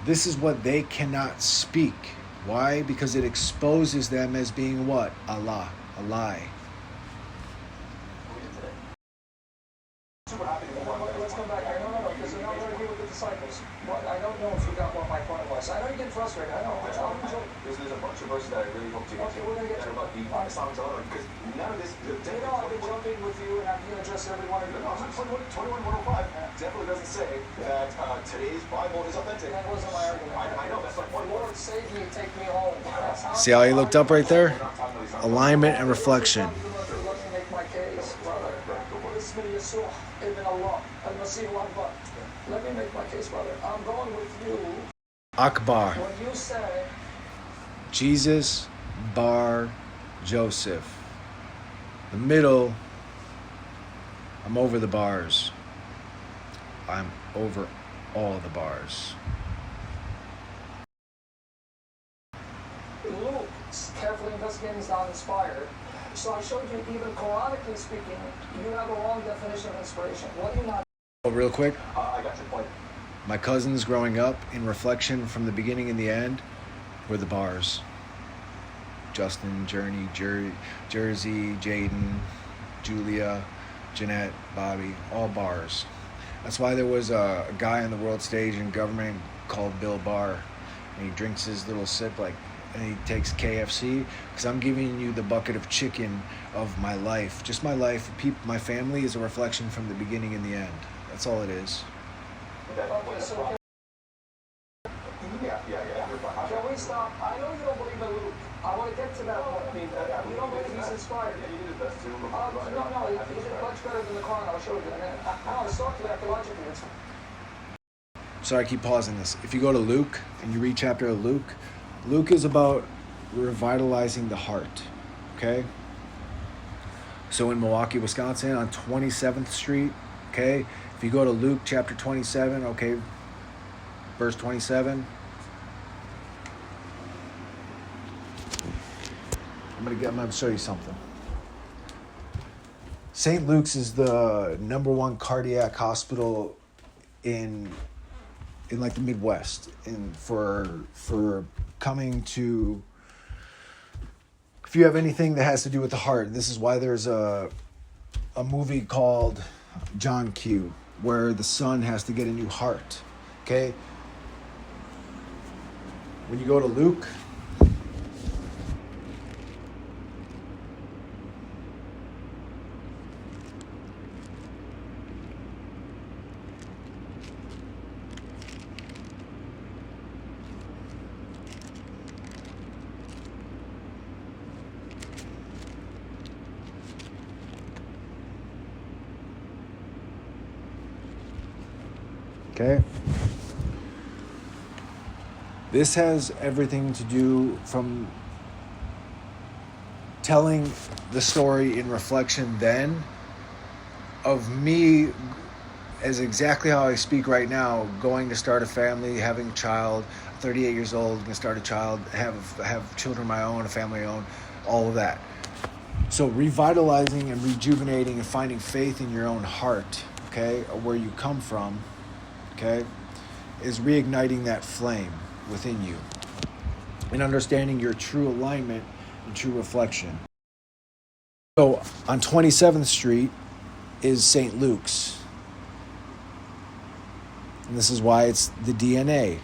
This is what they cannot speak. Why? Because it exposes them as being what? Allah, a lie. Let's come back. No, because now we're here with the disciples. I don't know if you got what my point was. I know you're getting frustrated. I know. there's a bunch of verses that I really hope to get Okay, to. we're gonna get that to are about the songs alone, because none of this. You know, I've been jumping with you, and I'm going to address every one of your No, 21:105 definitely doesn't say that today's Bible is authentic. That wasn't my argument. I know, that's my point. Lord, save me, take me home. See how he looked up right there? Alignment and reflection. Let me make my case, brother. Let me make my case, brother. I'm going with you. Akbar. When you say Jesus, Bar, Joseph. The middle, I'm over the bars. I'm over all the bars. Luke, carefully investigating, is not inspired. So I showed you, even Quranically speaking, you have a wrong definition of inspiration. What do you not? Oh, real quick, I got your point. my cousins growing up in reflection from the beginning and the end were the bars. Justin, Journey, Jersey, Jaden, Julia, Jeanette, Bobby, all bars. That's why there was a guy on the world stage in government called Bill Barr, and he drinks his little sip and he takes KFC, because I'm giving you the bucket of chicken of my life. Just my life. My family is a reflection from the beginning and the end. That's all it is. Okay, so Yeah, you're fine. can we stop? I know you don't believe in Luke. I want to get to that point. You don't believe he's inspired. Yeah, you did the best too. No, he did much better than the Quran. I'll show you in a minute. No, historically, archaeologically, it's... Sorry, I keep pausing this. If you go to Luke and you read chapter of Luke, Luke is about revitalizing the heart, okay? So in Milwaukee, Wisconsin, on 27th Street, okay? If you go to Luke chapter 27, okay, verse 27, I'm gonna show you something. St. Luke's is the number one cardiac hospital in like the Midwest, and for coming to, if you have anything that has to do with the heart, this is why there's a movie called John Q, where the son has to get a new heart. Okay, when you go to Luke, okay, this has everything to do from telling the story in reflection then of me as exactly how I speak right now, going to start a family, having a child, 38 years old, going to start a child, have children of my own, a family of my own, all of that. So revitalizing and rejuvenating and finding faith in your own heart, okay, or where you come from, okay, is reigniting that flame within you and understanding your true alignment and true reflection. So on 27th Street is St. Luke's. And this is why it's the DNA.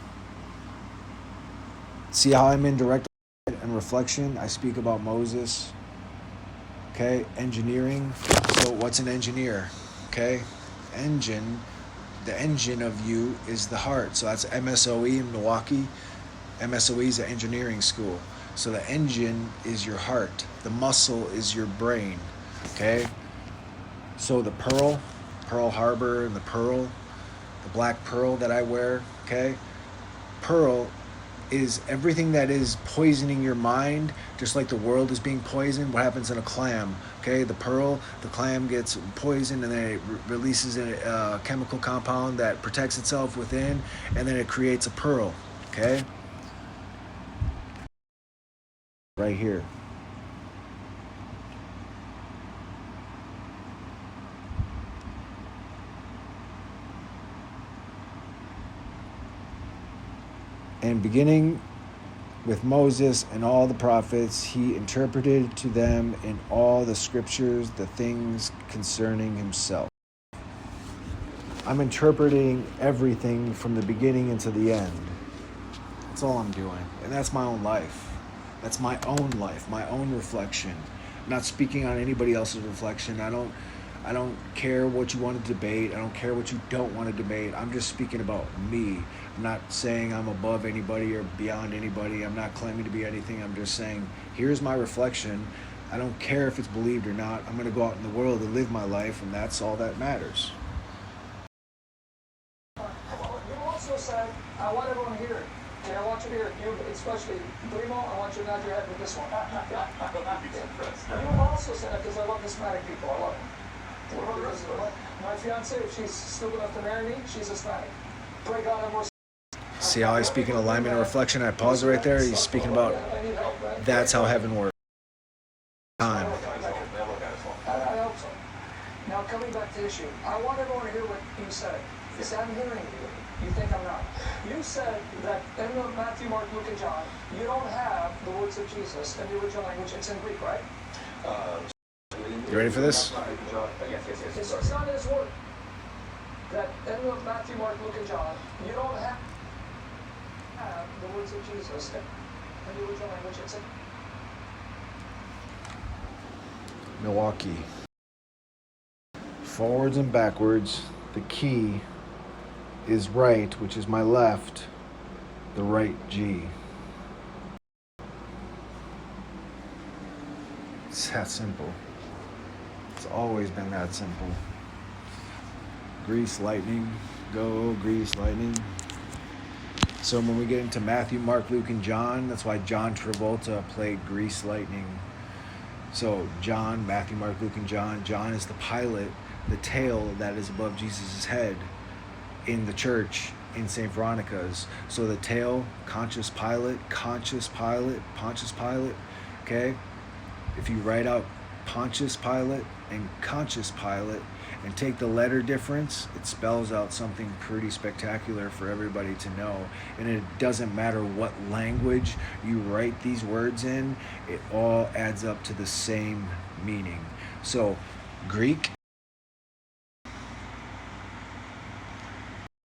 See how I'm in direct and reflection? I speak about Moses. Okay, engineering. So what's an engineer? Okay, the engine of you is the heart. So that's MSOE in Milwaukee. MSOE is an engineering school. So the engine is your heart. The muscle is your brain. Okay? So the Pearl Harbor, and the black pearl that I wear, okay? Pearl is everything that is poisoning your mind, just like the world is being poisoned. What happens in a clam? Okay, the clam gets poisoned, and then it releases a chemical compound that protects itself within, and then it creates a pearl. Okay, right here. And beginning with Moses and all the prophets, he interpreted to them in all the scriptures the things concerning himself. I'm interpreting everything from the beginning into the end. That's all I'm doing. And that's my own life. That's my own life, my own reflection. I'm not speaking on anybody else's reflection. I don't care what you want to debate. I don't care what you don't want to debate. I'm just speaking about me. I'm not saying I'm above anybody or beyond anybody. I'm not claiming to be anything. I'm just saying, here's my reflection. I don't care if it's believed or not. I'm going to go out in the world and live my life, and that's all that matters. You also said, I want everyone to hear it. Okay, I want you to hear it. You, especially Primo, I want you to nod your head with this one. You also said it because I love Hispanic people. I love them. My fiance, if she's stupid enough to marry me, she's Hispanic. Pray God have mercy. See how I speak in alignment and reflection? I pause it right there. He's speaking about that's how heaven works. Time. I hope so. Now, coming back to the issue, I want everyone to hear what you said. You said, I'm hearing you. You think I'm not. You said that in Matthew, Mark, Luke, and John, you don't have the words of Jesus in the original language. It's in Greek, right? You ready for this? Yes. It's not in his word. That in Matthew, Mark, Luke, and John, you don't have the words of Jesus in the original language. It's in Milwaukee. Forwards and backwards. The key is right, which is my left, the right G. It's that simple. It's always been that simple. Grease lightning, go Grease lightning. So when we get into Matthew, Mark, Luke, and John, that's why John Travolta played Grease lightning. So John, Matthew, Mark, Luke, and John. John is the pilot, the tail that is above Jesus' head in the church in St. Veronica's. So the tail, Pontius Pilate, okay? If you write out Pontius Pilate and Conscious Pilate and take the letter difference, it spells out something pretty spectacular for everybody to know. And it doesn't matter what language you write these words in, it all adds up to the same meaning. So Greek,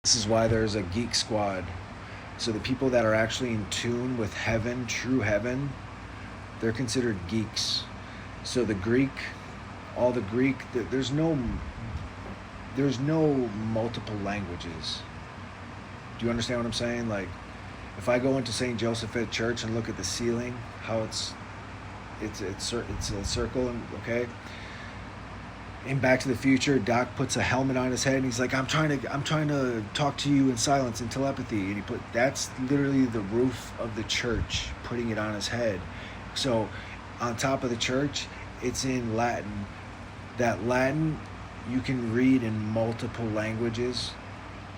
this is why there's a geek squad. So the people that are actually in tune with heaven, true heaven, they're considered geeks. So the Greek, all the Greek, there's no multiple languages. Do you understand what I'm saying? Like, if I go into St. Joseph at church and look at the ceiling, how it's a circle, and okay. In Back to the Future, Doc puts a helmet on his head and he's like, I'm trying to talk to you in silence and telepathy. And that's literally the roof of the church, putting it on his head. So on top of the church, it's in Latin. That Latin you can read in multiple languages,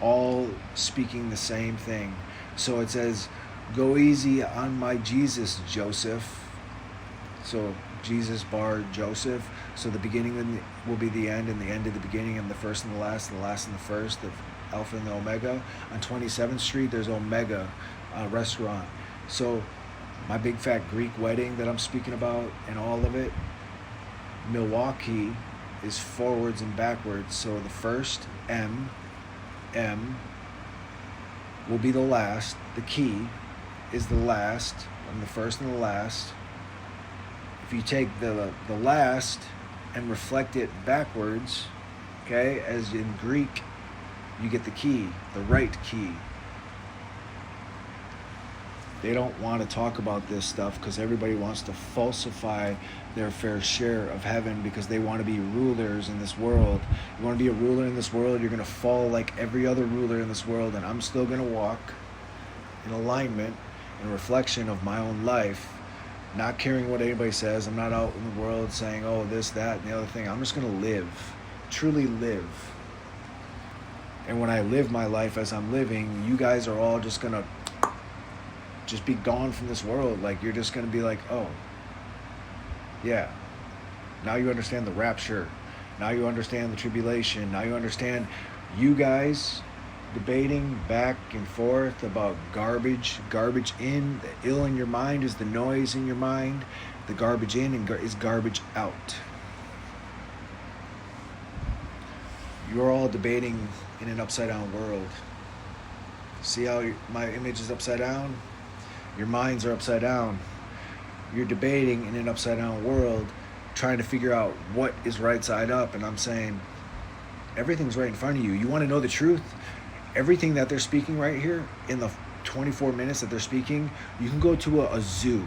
all speaking the same thing. So it says, go easy on my Jesus, Joseph. So Jesus bar Joseph. So the beginning will be the end, and the end of the beginning, and the first and the last and the first, the Alpha and the Omega. On 27th Street, there's Omega restaurant. So my big fat Greek wedding that I'm speaking about and all of it, Milwaukee is forwards and backwards. So the first M will be the last. The key is the last, and the first and the last. If you take the last and reflect it backwards, okay, as in Greek, you get the key, the right key. They don't want to talk about this stuff because everybody wants to falsify their fair share of heaven because they want to be rulers in this world. You want to be a ruler in this world, you're going to fall like every other ruler in this world, and I'm still going to walk in alignment and reflection of my own life, not caring what anybody says. I'm not out in the world saying, oh, this, that, and the other thing. I'm just going to live, truly live. And when I live my life as I'm living, you guys are all just going to just be gone from this world. Like, you're just going to be like, oh, yeah, now you understand the rapture. Now you understand the tribulation. Now you understand you guys debating back and forth about garbage in. The ill in your mind is the noise in your mind. The garbage in is garbage out. You're all debating in an upside down world. See how my image is upside down? Your minds are upside down. you're debating in an upside down world, trying to figure out what is right side up. And I'm saying, everything's right in front of you. You want to know the truth? Everything that they're speaking right here in the 24 minutes that they're speaking, you can go to a zoo.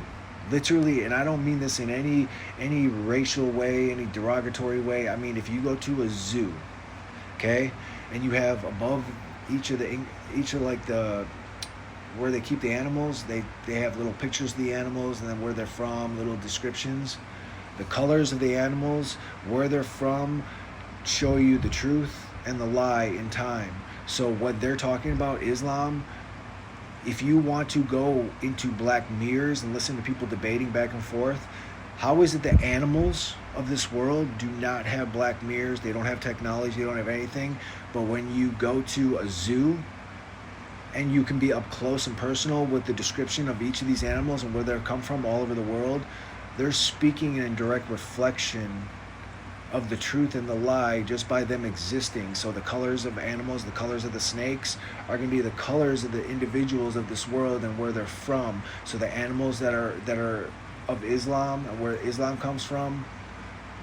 Literally, and I don't mean this in any racial way, any derogatory way. I mean, if you go to a zoo, okay, and you have above each of like the where they keep the animals, they have little pictures of the animals and then where they're from, little descriptions. The colors of the animals, where they're from, show you the truth and the lie in time. So what they're talking about, Islam, if you want to go into black mirrors and listen to people debating back and forth, how is it that animals of this world do not have black mirrors? They don't have technology, they don't have anything. But when you go to a zoo and you can be up close and personal with the description of each of these animals and where they come from all over the world, they're speaking in direct reflection of the truth and the lie just by them existing. So the colors of animals, the colors of the snakes are going to be the colors of the individuals of this world and where they're from. So the animals that are of Islam and where Islam comes from,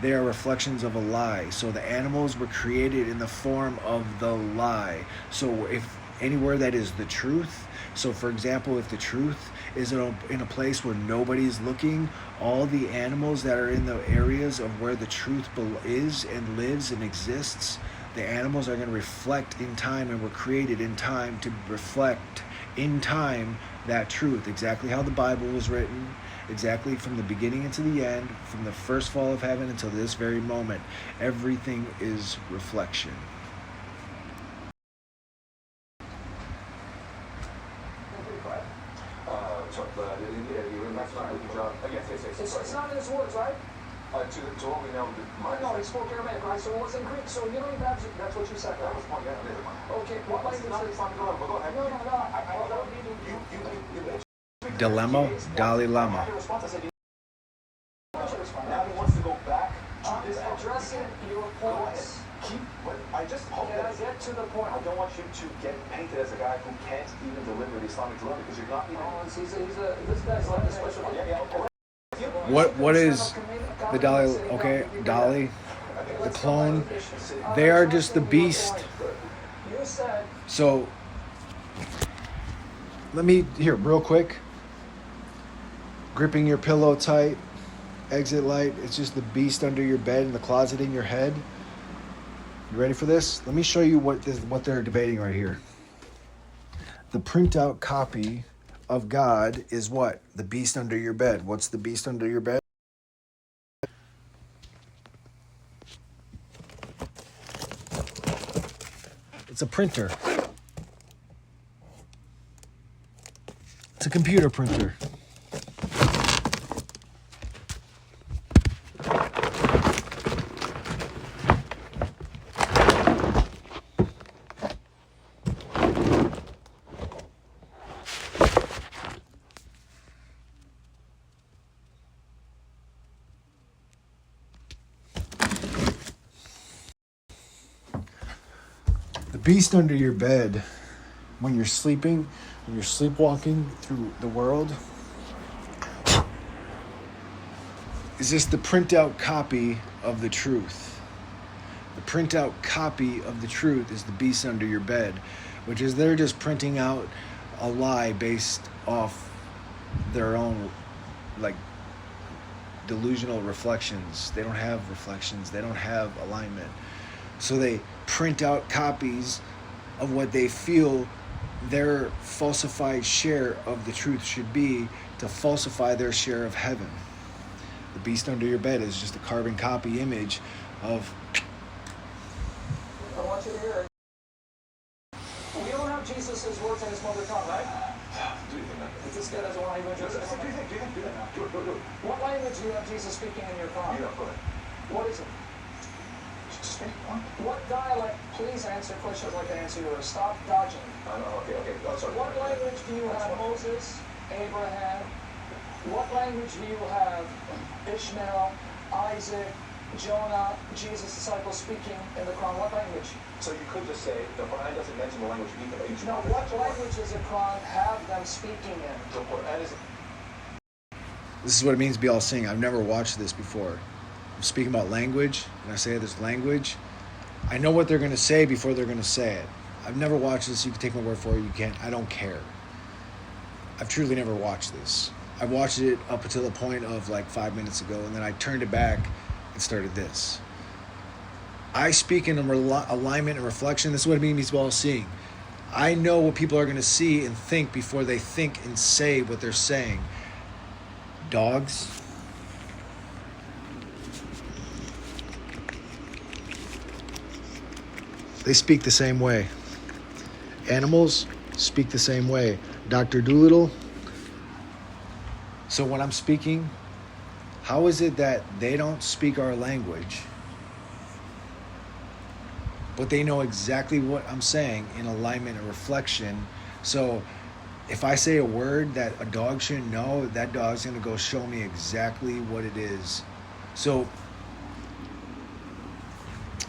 they are reflections of a lie. So the animals were created in the form of the lie. So if anywhere that is the truth, so for example, if the truth is in a place where nobody's looking, all the animals that are in the areas of where the truth is and lives and exists, the animals are going to reflect in time and were created in time to reflect in time that truth, exactly how the Bible was written, exactly from the beginning into the end, from the first fall of heaven until this very moment. Everything is reflection. It's not in his words, right? To what we know, No, he spoke Aramaic, right? So it wasn't Greek. So you don't even have, that's what you said, right? Okay, what language is it? Dilemma, Dalai Lama. Now he wants to go back to this addressing your points. I just hope Can I get to the point? I don't want you to get painted as a guy who can't even deliver the Islamic dilemma because you're not even. This guy's like a special. What is the Dalai? Okay, Dalai, the clone. They are just the beast. So let me here real quick. Gripping your pillow tight. Exit light. It's just the beast under your bed in the closet in your head. You ready for this? Let me show you what they're debating right here. The printout copy of God is what? The beast under your bed. What's the beast under your bed? It's a printer. It's a computer printer. Beast under your bed when you're sleeping, when you're sleepwalking through the world, is just the printout copy of the truth. The printout copy of the truth is the beast under your bed, which is they're just printing out a lie based off their own like delusional reflections. They don't have reflections. They don't have alignment. So they print out copies of what they feel their falsified share of the truth should be to falsify their share of heaven. The beast under your bed is just a carbon copy image of... I want you to hear it. We don't have Jesus' words in his mother tongue, right? Do you think that? This guy doesn't want to even address it. Do you think? Do it. What language do you have Jesus speaking in your Quran? Yeah, go ahead. What is it? What dialect? Please answer questions like I answer yours. Stop dodging. Okay. Oh, sorry. What language do you have Moses, Abraham? What language do you have Ishmael, Isaac, Jonah, Jesus' disciples speaking in the Quran? What language? So you could just say the Quran doesn't mention the language either. No, what language does the Quran have them speaking in? The Quran is. This is what it means to be all seeing. I've never watched this before. I'm speaking about language, and I say this language. I know what they're going to say before they're going to say it. I've never watched this. You can take my word for it. You can't. I don't care. I've truly never watched this. I watched it up until the point of like 5 minutes ago, and then I turned it back and started this. I speak in alignment and reflection. This is what it means to be all seeing. I know what people are going to see and think before they think and say what they're saying. Dogs. They speak the same way. Animals speak the same way. Dr. Doolittle. So when I'm speaking, how is it that they don't speak our language, but they know exactly what I'm saying in alignment and reflection? So if I say a word that a dog shouldn't know, that dog's going to go show me exactly what it is. So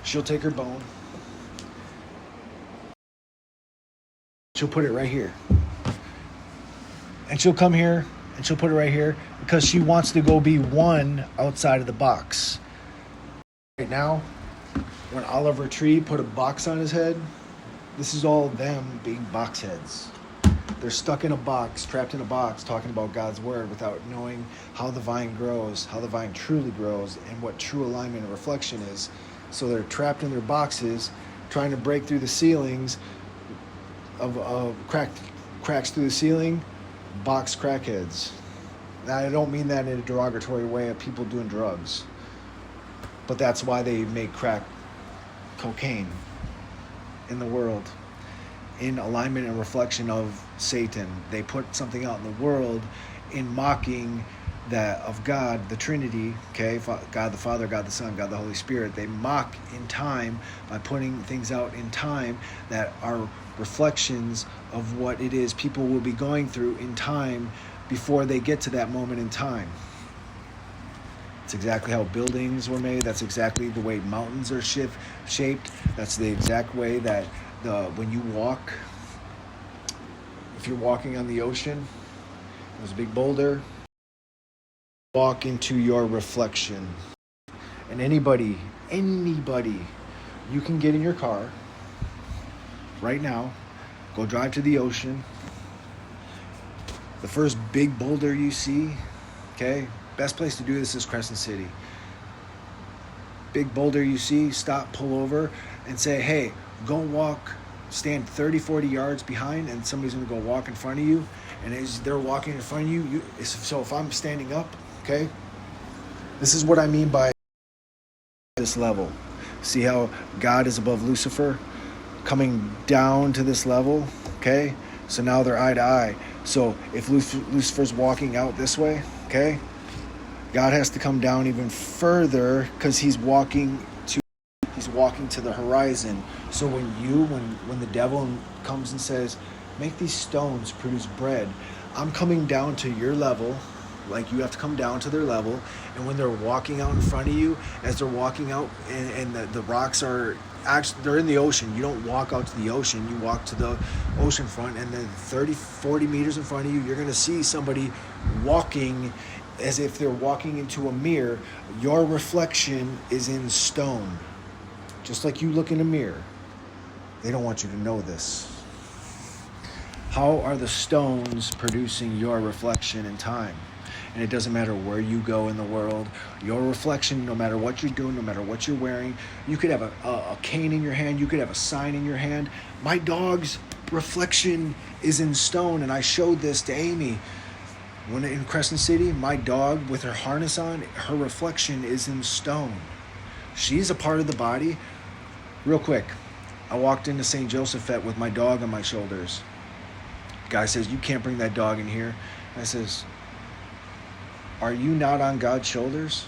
she'll take her bone. She'll put it right here. And she'll come here and she'll put it right here because she wants to go be one outside of the box. Right now, when Oliver Tree put a box on his head, this is all them being box heads. They're stuck in a box, trapped in a box, talking about God's word without knowing how the vine grows, how the vine truly grows, and what true alignment and reflection is. So they're trapped in their boxes, trying to break through the ceilings of cracks through the ceiling, box crackheads. Now, I don't mean that in a derogatory way of people doing drugs, but that's why they make crack cocaine in the world. In alignment and reflection of Satan, they put something out in the world in mocking that of God, the Trinity, okay, God the Father, God the Son, God the Holy Spirit. They mock in time by putting things out in time that are reflections of what it is people will be going through in time before they get to that moment in time. It's exactly how buildings were made. That's exactly the way mountains are shaped. That's the exact way that when you walk, if you're walking on the ocean, there's a big boulder, walk into your reflection. And anybody, you can get in your car right now, go drive to the ocean. The first big boulder you see, okay, best place to do this is Crescent City. Big boulder you see, stop, pull over, and say, hey, go walk, stand 30, 40 yards behind, and somebody's going to go walk in front of you. And as they're walking in front of you, so if I'm standing up, okay, this is what I mean by this level. See how God is above Lucifer? Coming down to this level, okay? So now they're eye to eye. So if Lucifer's walking out this way, okay, God has to come down even further because he's walking to the horizon. So when the devil comes and says, make these stones produce bread, I'm coming down to your level, like you have to come down to their level. And when they're walking out in front of you, as they're walking out and the rocks are actually, they're in the ocean. You don't walk out to the ocean, you walk to the ocean front, and then 30, 40 meters in front of you, you're going to see somebody walking as if they're walking into a mirror. Your reflection is in stone. Just like you look in a mirror. They don't want you to know this. How are the stones producing your reflection in time? And it doesn't matter where you go in the world, your reflection, no matter what you're doing, no matter what you're wearing, you could have a cane in your hand, you could have a sign in your hand. My dog's reflection is in stone, and I showed this to Amy. When in Crescent City, my dog with her harness on, her reflection is in stone. She's a part of the body. Real quick, I walked into St. Josephat with my dog on my shoulders. Guy says, you can't bring that dog in here. I says, are you not on God's shoulders?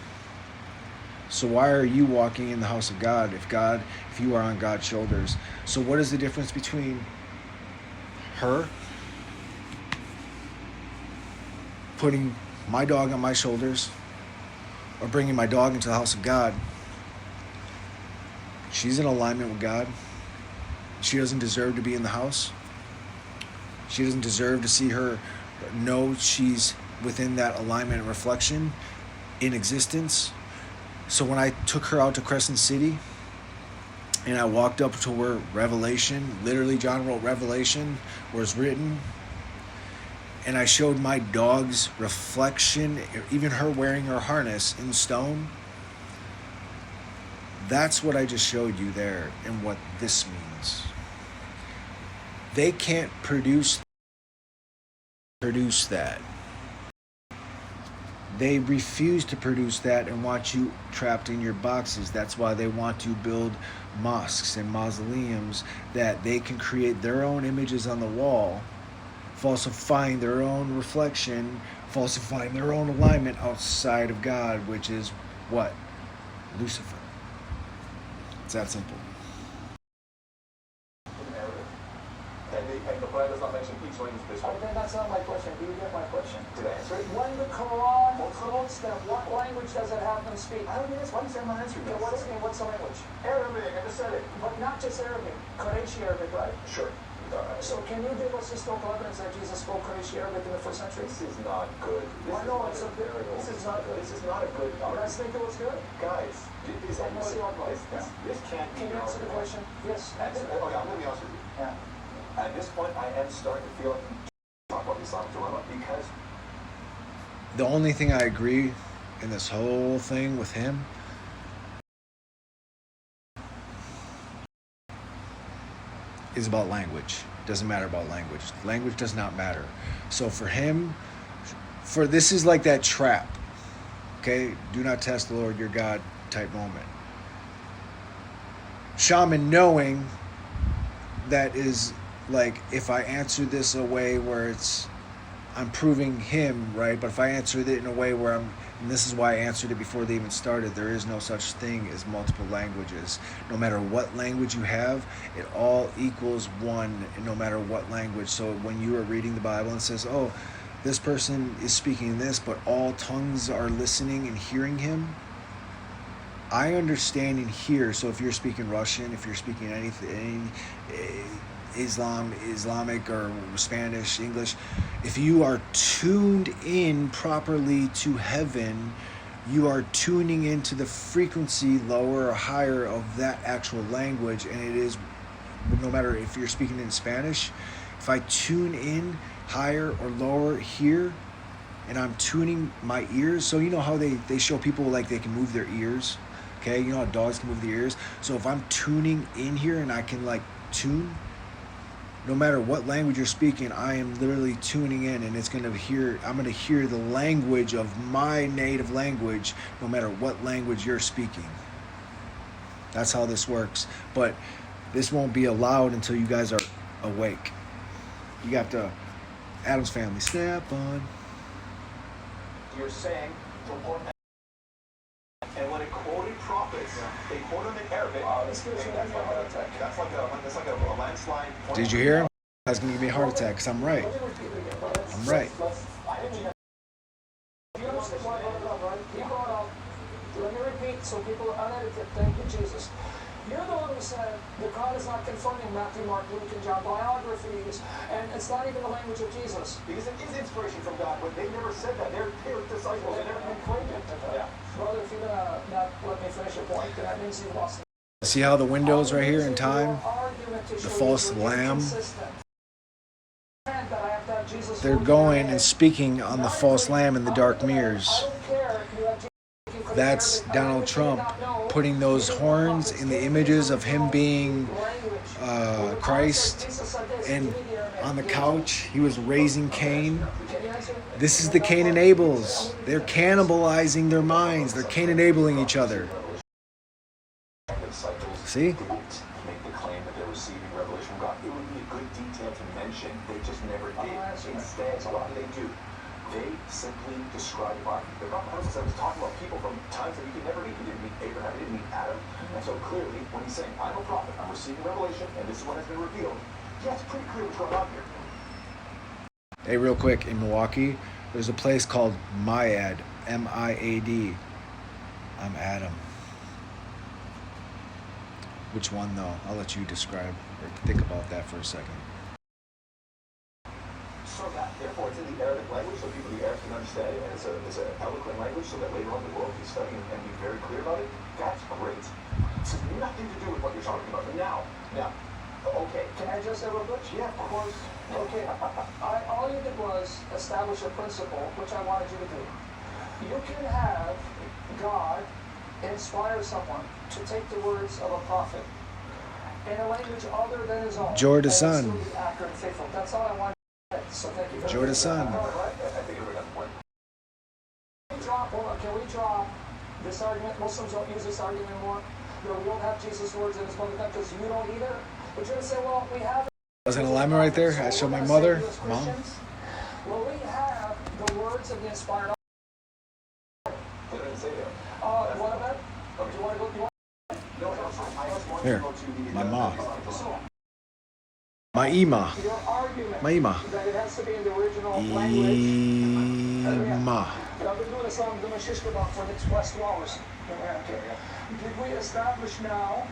So why are you walking in the house of God if you are on God's shoulders? So what is the difference between her putting my dog on my shoulders or bringing my dog into the house of God? She's in alignment with God. She doesn't deserve to be in the house. She doesn't deserve to see her know she's within that alignment and reflection in existence. So when I took her out to Crescent City and I walked up to where Revelation, literally John wrote Revelation, was written, and I showed my dog's reflection, even her wearing her harness in stone, that's what I just showed you there and what this means. They can't produce that. They refuse to produce that and want you trapped in your boxes. That's why they want to build mosques and mausoleums that they can create their own images on the wall, falsifying their own reflection, falsifying their own alignment outside of God, which is what? Lucifer. It's that simple. And the Bible does not mention each language this way. Okay, that's not my question. Do you get my question? Did I answer it? When the Quran quotes them, what language does it have them speak? I don't think that's why you say I'm not answering Okay, that. what's the language? Arabic, I just said it. But not just Arabic. Qurayshi Arabic, right? Sure. So can you give us historical evidence that Jesus spoke Qurayshi Arabic in the first century? This is not good. I know it's a bit. This is not good. This is not a good You guys think it was good? Guys, this Let me see your voice. can't be Can you answer the question? Yes. Answer. Okay, I'm going to be honest with you. Yeah. At this point, I am starting to feel like talk about the Islamic dilemma because The only thing I agree in this whole thing with him is about language. Doesn't matter about language. Language does not matter. So for him, this is like that trap. Okay? Do not test the Lord your God type moment. Shaman knowing that is like, if I answer this a way where I'm proving him, right? But if I answered it in a way where and this is why I answered it before they even started, there is no such thing as multiple languages. No matter what language you have, it all equals one, no matter what language. So when you are reading the Bible and it says, oh, this person is speaking this, but all tongues are listening and hearing him, I understand and hear. So if you're speaking Russian, if you're speaking anything, Islamic or Spanish, English, if you are tuned in properly to heaven, you are tuning into the frequency lower or higher of that actual language. And it is, no matter if you're speaking in Spanish, if I tune in higher or lower here, and I'm tuning my ears, so you know how they show people like they can move their ears, okay? You know how dogs can move their ears? So if I'm tuning in here and I can like tune, no matter what language you're speaking, I am literally tuning in, and I'm gonna hear the language of my native language, no matter what language you're speaking. That's how this works. But this won't be allowed until you guys are awake. You got to, Adam's family, step on. you're saying, and when it quoted prophets, they quote them in Arabic. That's like a landslide. Did you hear him? That's going to give me a heart attack because I'm right. I'm right. Let me repeat so people are unedited. Thank you, Jesus. You're the one who said that God is not confirming Matthew, Mark, Luke, and John biographies, and it's not even the language of Jesus. Because it is inspiration from God, but they never said that. They're disciples. They claimed it. Yeah. Brother, if you're going to not let me finish your point, then that means you've lost it. See how the windows right here in time, the false lamb, they're going and speaking on the false lamb in the dark mirrors. That's Donald Trump putting those horns in the images of him being Christ, and on the couch he was raising Cain. This is the Cain and Abels. They're cannibalizing their minds. They're Cain enabling each other. See? Make the claim that they're receiving revelation from God. It would be a good detail to mention. They just never did. Instead, so what do? They simply describe God. The prophet Moses was talking about people from times that he could never meet. He didn't meet Abraham. He didn't meet Adam. And so clearly, when he's saying, I'm a prophet, I'm receiving revelation, and this is what has been revealed, yeah, it's pretty clear what's going on here. Hey, real quick, in Milwaukee, there's a place called Myad, M-I-A-D. I'm Adam. Which one, though? I'll let you describe or think about that for a second. So that Therefore, it's in the Arabic language, so people, the Arabs can understand it, and it's an eloquent language, so that later on the world can study and be very clear about it. That's great. This has nothing to do with what you're talking about. But now, okay. Can I just say real quick? Yeah, of course. Okay, all you did was establish a principle, which I wanted you to do. You can have God inspire someone to take the words of a prophet in a language other than his own. Jordan and Son. still be accurate and faithful. That's all I wanted to say. So thank you. Jordan Son. I think you're enough point. Can we drop this argument? Muslims don't use this argument anymore. We don't have Jesus' words in his mother tongue because you don't either. But you're going to say, well, we have... Was an alignment right there? I showed my mother, mom. Well, we have the words of the inspired... They didn't say that. You want to bet? Do you want to go... Here, my mom. So, My ima. your argument My ima. that it has to be in the original language... Ima. I've been doing this long, doing shishka about for the last 2 hours. Did we establish now,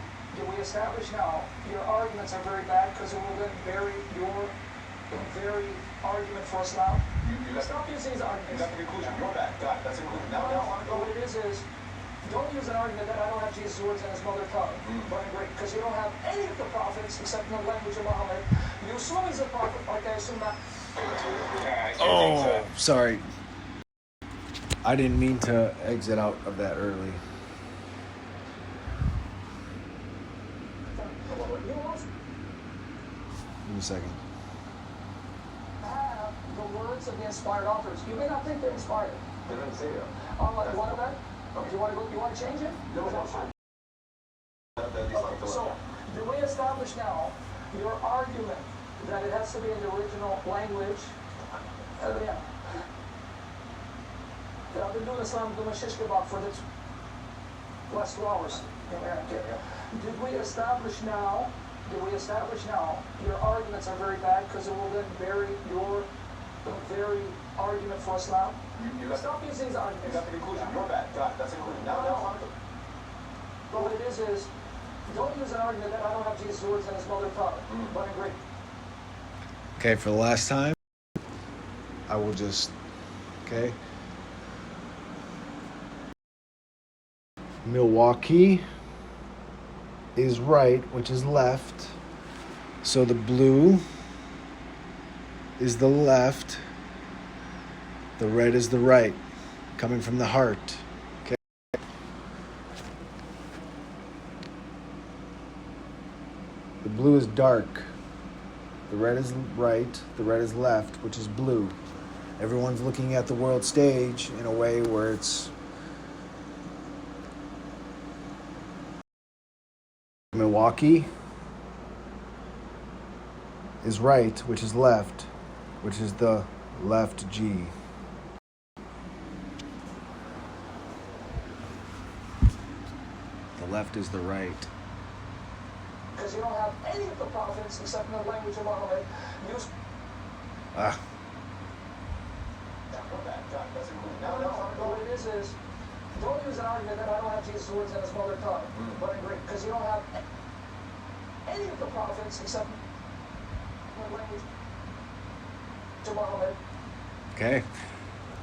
your arguments are very bad because it will then bury your very argument for Islam? Stop using these arguments. That's the conclusion. You're bad. God, that's the conclusion. No, what it is, don't use an argument that I don't have Jesus' words in his mother tongue. But I agree, because you don't have any of the prophets except in the language of Muhammad. You assume he's a prophet, like I assume that. Oh, sorry. I didn't mean to exit out of that early. Give me a second. Have the words of the inspired authors. You may not think they're inspired. They didn't say that. You want to bet? Do you want to change it? No, no, sorry. So, do we establish now your argument that it has to be in the original language? Yeah. I've been doing Islam, doing shish kebab for the last 2 hours. Did we establish now, your arguments are very bad because it will then bury your very argument for Islam? Stop using these arguments. That's the conclusion. You're bad. God, that's the conclusion. No. But what it is, don't use an argument that I don't have Jesus' words in his mother tongue. But I agree. Okay, for the last time, I will just, okay. Milwaukee is right, which is left. So the blue is the left. The red is the right, coming from the heart. Okay. The blue is dark. The red is right. The red is left, which is blue. Everyone's looking at the world stage in a way where it's Milwaukee is right, which is left, which is the left G. The left is the right. Because you don't have any of the prophets except in the language of Muhammad. Use... What it is, don't use an argument that I don't have Jesus' words in his mother tongue. But I agree, because you don't have any of the prophets except in the language of Muhammad. Okay.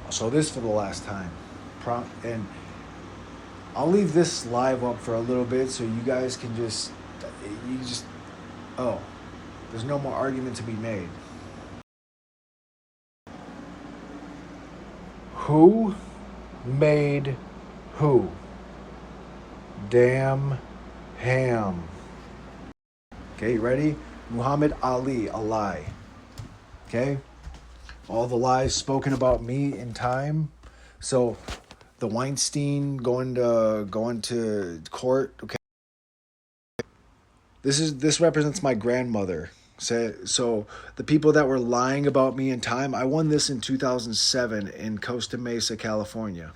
I'll show this for the last time. And I'll leave this live up for a little bit so you guys can just, there's no more argument to be made. Who made who? Damn ham. Okay, you ready? Muhammad Ali, a lie. Okay? All the lies spoken about me in time. So the Weinstein going to court. Okay. This represents my grandmother. So the people that were lying about me in time, I won this in 2007 in Costa Mesa, California.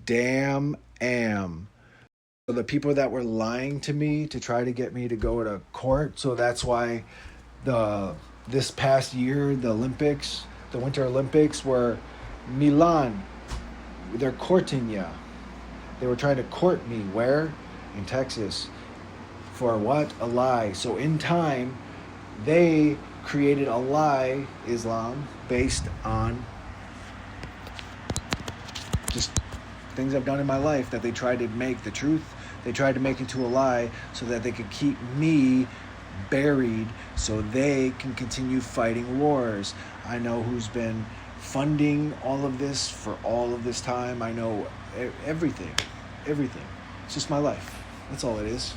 Damn am. So the people that were lying to me to try to get me to go to court, so that's why this past year, the Olympics, the Winter Olympics were Milan. They're courting ya. They were trying to court me. Where? In Texas. For what? A lie. So in time, they created a lie, Islam, based on just things I've done in my life that they tried to make the truth. They tried to make into a lie so that they could keep me buried so they can continue fighting wars. I know who's been funding all of this for all of this time. I know everything. It's just my life. That's all it is.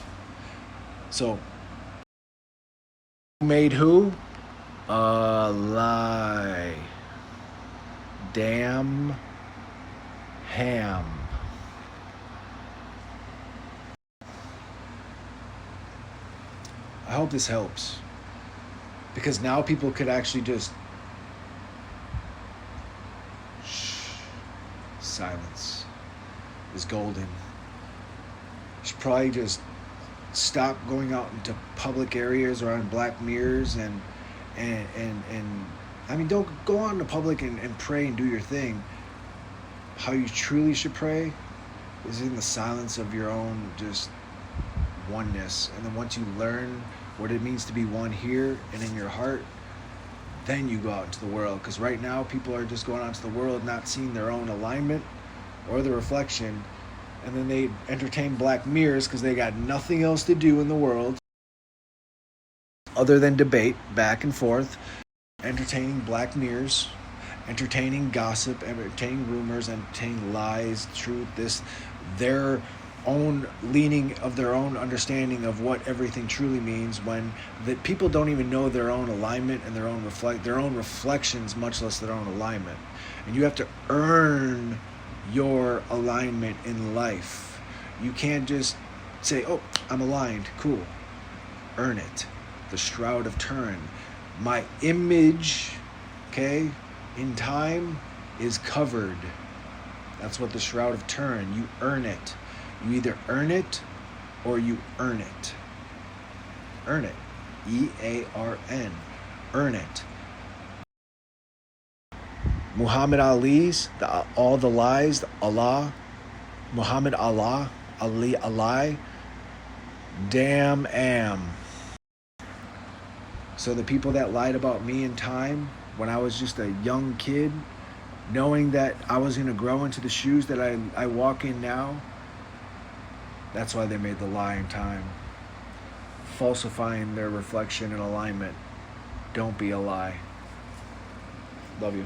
So, who made who? A lie. Damn ham. I hope this helps, because now people could actually just silence is golden. You should probably just stop going out into public areas or on Black Mirrors and I mean, don't go out into public and pray and do your thing. How you truly should pray is in the silence of your own just oneness. And then once you learn what it means to be one here and in your heart, then you go out into the world. Because right now people are just going out into the world not seeing their own alignment or the reflection, and then they entertain Black Mirrors because they got nothing else to do in the world other than debate back and forth, entertaining Black Mirrors, entertaining gossip, entertaining rumors, entertaining lies, truth, this, their own leaning of their own understanding of what everything truly means, when that people don't even know their own alignment and their own reflections, much less their own alignment. And you have to earn your alignment in life. You can't just say, oh, I'm aligned, cool. Earn it. The Shroud of Turin. My image, okay, in time is covered. That's what the Shroud of Turin. You earn it. You either earn it or you earn it. Earn it. E-A-R-N. Earn it. Muhammad Ali's, all the lies, Allah, Muhammad Allah, Ali Allah, damn am. So the people that lied about me in time, when I was just a young kid, knowing that I was going to grow into the shoes that I walk in now, that's why they made the lie in time. Falsifying their reflection and alignment. Don't be a lie. Love you.